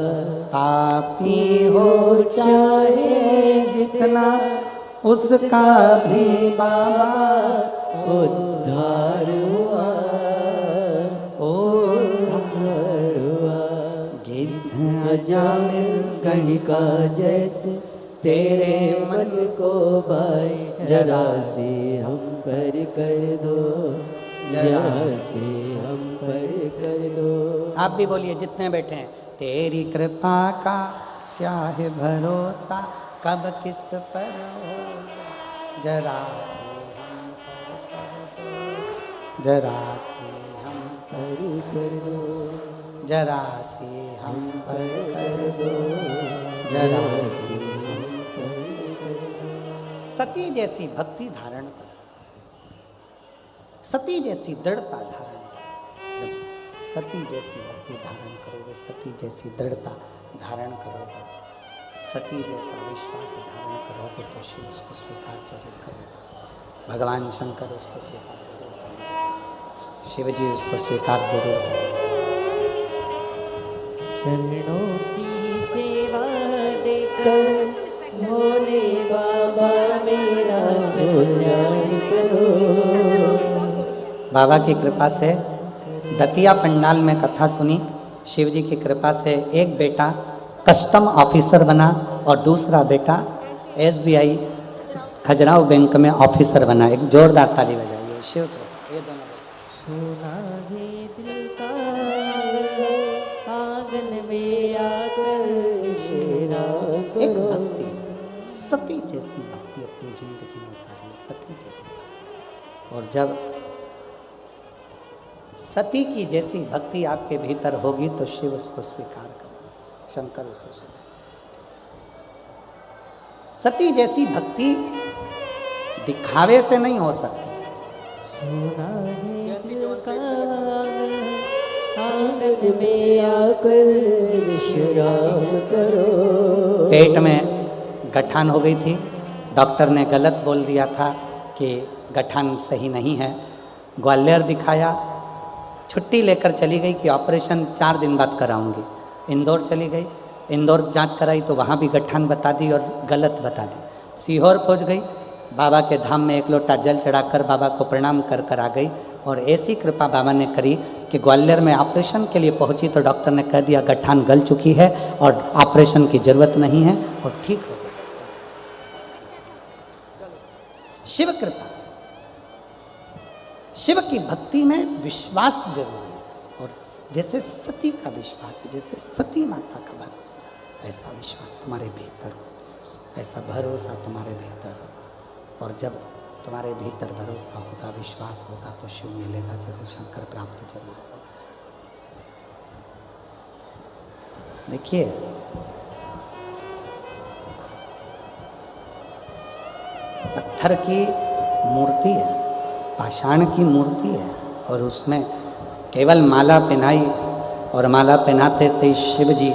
पापी हो चाहे जितना, उसका भी बाबा उद्धार हुआ, उद्धार हुआ। गिद्ध अजामिल गणिका जैसे तेरे मन को भाई, जरा से हम पर कर दो, जरा से हम पर कर दो। आप भी बोलिए जितने बैठे हैं, तेरी कृपा का क्या है भरोसा, कब किस पर हो, जरा से हम पर कर दो, जरा से हम पर कर दो, जरा से हम पर कर दो, जरा से सती जैसी भक्ति धारण करो, सती जैसी दृढ़ता धारण करो। जब सती जैसी भक्ति धारण करोगे, सती जैसी दृढ़ता धारण करोगे, सती जैसा विश्वास धारण करोगे, तो शिव उसको स्वीकार जरूर करेगा, भगवान शंकर उसको स्वीकार जरूर करेगा, शिव जी उसको स्वीकार जरूर करेगा। शरणों की सेवा देकर भोले बाबा मेरा कल्याण करो। बाबा की कृपा से दतिया पंडाल में कथा सुनी, शिव जी की कृपा से एक बेटा कस्टम ऑफिसर बना और दूसरा बेटा SBI खजुराहो बैंक में ऑफिसर बना। एक जोरदार ताली बजाइए शिव को। ये दोनों सुना है दिल का आंगन में आकर शेरा एक करो। भक्ति, सती जैसी भक्ति अपनी जिंदगी में उतारिए, सती जैसी भक्ति। और जब सती की जैसी भक्ति आपके भीतर होगी तो शिव उसको स्वीकार करेगा, शंकर उसे स्वीकार। सती जैसी भक्ति दिखावे से नहीं हो सकती। सुना है दिल का आंगन में आकर विश्राम करो। पेट में गठान हो गई थी, डॉक्टर ने गलत बोल दिया था कि गठान सही नहीं है। ग्वालियर दिखाया, छुट्टी लेकर चली गई कि ऑपरेशन 4 दिन बाद कराऊंगी। इंदौर चली गई, इंदौर जांच कराई तो वहाँ भी गठान बता दी और गलत बता दी। सीहोर पहुँच गई, बाबा के धाम में एक लोटा जल चढ़ाकर बाबा को प्रणाम कर कर आ गई। और ऐसी कृपा बाबा ने करी कि ग्वालियर में ऑपरेशन के लिए पहुंची तो डॉक्टर ने कह दिया गठान गल चुकी है और ऑपरेशन की ज़रूरत नहीं है, और ठीक हो गई। शिव कृपा, शिव की भक्ति में विश्वास जरूरी है। और जैसे सती का विश्वास है, जैसे सती माता का भरोसा, ऐसा विश्वास तुम्हारे भीतर हो, ऐसा भरोसा तुम्हारे भीतर हो। और जब तुम्हारे भीतर भरोसा होगा, विश्वास होगा, तो शिव मिलेगा जरूर, शंकर प्राप्त जरूर होगा। देखिए, पत्थर की मूर्ति है, पाषाण की मूर्ति है, और उसमें केवल माला पहनाई और माला पहनाते से ही शिव जी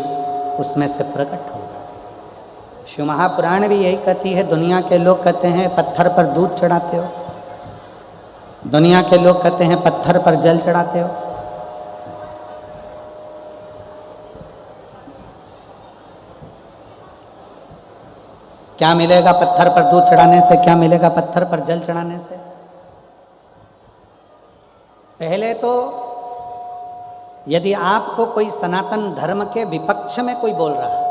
उसमें से प्रकट हो गए। शिव महापुराण भी यही कहती है। दुनिया के लोग कहते हैं पत्थर पर दूध चढ़ाते हो, दुनिया के लोग कहते हैं पत्थर पर जल चढ़ाते हो। क्या मिलेगा पत्थर पर दूध चढ़ाने से, क्या मिलेगा पत्थर पर जल चढ़ाने से? पहले तो यदि आपको कोई सनातन धर्म के विपक्ष में कोई बोल रहा है,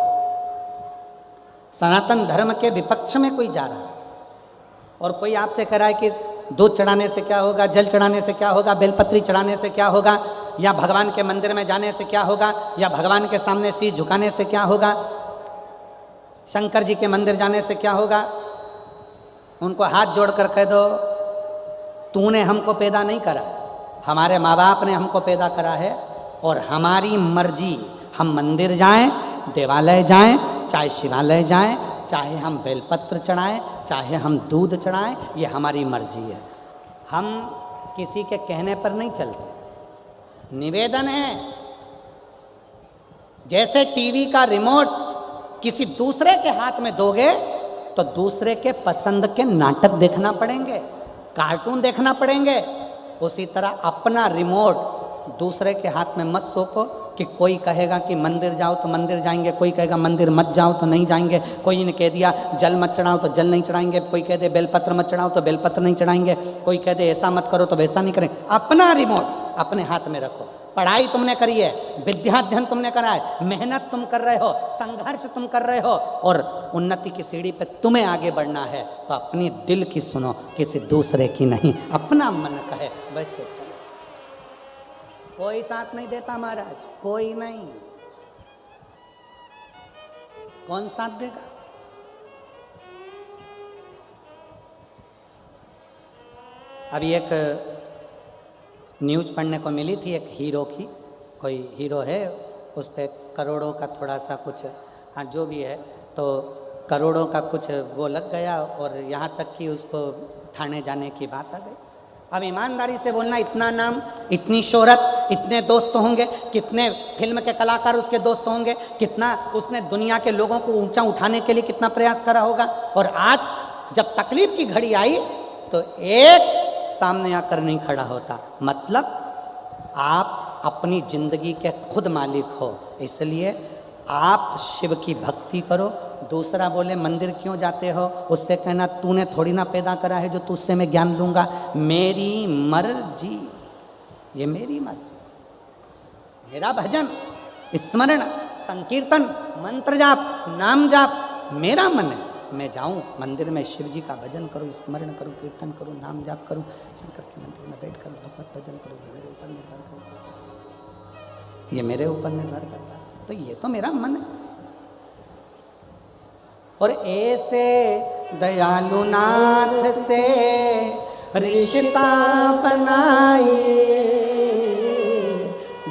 सनातन धर्म के विपक्ष में कोई जा रहा है, और कोई आपसे कह रहा है कि दूध चढ़ाने से क्या होगा, जल चढ़ाने से क्या होगा, बेलपत्री चढ़ाने से क्या होगा, या भगवान के मंदिर में जाने से क्या होगा, या भगवान के सामने शीश झुकाने से क्या होगा, शंकर जी के मंदिर जाने से क्या होगा, उनको हाथ जोड़कर कह दो तूने हमको पैदा नहीं करा, हमारे माँ बाप ने हमको पैदा करा है, और हमारी मर्जी, हम मंदिर जाएं, देवालय जाएं, चाहे शिवालय जाएं, चाहे हम बेलपत्र चढ़ाएं, चाहे हम दूध चढ़ाएं, ये हमारी मर्जी है। हम किसी के कहने पर नहीं चलते। निवेदन है, जैसे टीवी का रिमोट किसी दूसरे के हाथ में दोगे तो दूसरे के पसंद के नाटक देखना पड़ेंगे, कार्टून देखना पड़ेंगे, उसी तरह अपना रिमोट दूसरे के हाथ में मत सौंपो कि कोई कहेगा कि मंदिर जाओ तो मंदिर जाएंगे, कोई कहेगा मंदिर मत जाओ तो नहीं जाएंगे, कोई ने कह दिया जल मत चढ़ाओ तो जल नहीं चढ़ाएंगे, कोई कह दे बेलपत्र मत चढ़ाओ तो बेलपत्र नहीं चढ़ाएंगे, कोई कह दे ऐसा मत करो तो वैसा नहीं करेंगे। अपना रिमोट अपने हाथ में रखो। पढ़ाई तुमने करी है, विद्याध्ययन तुमने करा है, मेहनत तुम कर रहे हो, संघर्ष तुम कर रहे हो, और उन्नति की सीढ़ी पे तुम्हें आगे बढ़ना है, तो अपनी दिल की सुनो, किसी दूसरे की नहीं। अपना मन कहे वैसे चलो। कोई साथ नहीं देता महाराज, कोई नहीं। कौन साथ देगा? अभी एक न्यूज़ पढ़ने को मिली थी एक हीरो की, कोई हीरो है, उस पर करोड़ों का थोड़ा सा कुछ, हाँ जो भी है, तो करोड़ों का कुछ वो लग गया, और यहाँ तक कि उसको थाने जाने की बात आ गई। अब ईमानदारी से बोलना, इतना नाम, इतनी शोहरत, इतने दोस्त होंगे, कितने फिल्म के कलाकार उसके दोस्त होंगे, कितना उसने दुनिया के लोगों को ऊंचा उठाने के लिए कितना प्रयास करा होगा, और आज जब तकलीफ की घड़ी आई तो एक सामने आकर नहीं खड़ा होता। मतलब आप अपनी जिंदगी के खुद मालिक हो, इसलिए आप शिव की भक्ति करो। दूसरा बोले मंदिर क्यों जाते हो, उससे कहना तूने थोड़ी ना पैदा करा है जो तुझसे मैं ज्ञान लूँगा, मेरी मर्जी, ये मेरी मर्जी, मेरा भजन, स्मरण, संकीर्तन, मंत्र जाप, नाम जाप मेरा मन है। मैं जाऊं मंदिर में शिव जी का भजन करूं, स्मरण करूं, कीर्तन करूं, नाम जाप करूं, शंकर के मंदिर में बैठ कर भगवत भजन करूं, ये मेरे ऊपर निर्भर करता है, ये मेरे ऊपर निर्भर करता है। तो ये तो मेरा मन है। और ऐसे दयालु नाथ से रिश्ता बनाइए।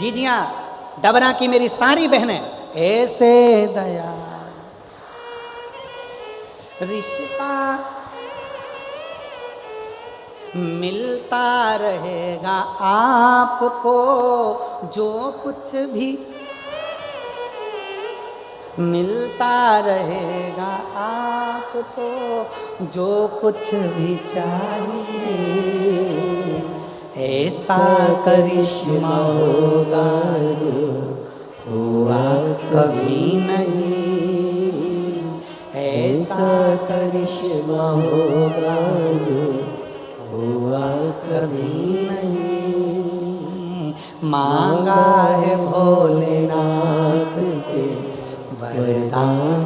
जी जी हाँ, डबरा की मेरी सारी बहनें, ऐसे दया रिश्ता मिलता रहेगा आपको, जो कुछ भी मिलता रहेगा आपको, जो कुछ भी चाहिए। ऐसा करिश्मा होगा जो हुआ कभी नहीं, ऐसा करिश्मा होगा जो हुआ कभी नहीं। मांगा है भोलेनाथ से वरदान,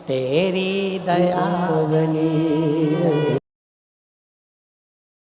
तेरी दया बनी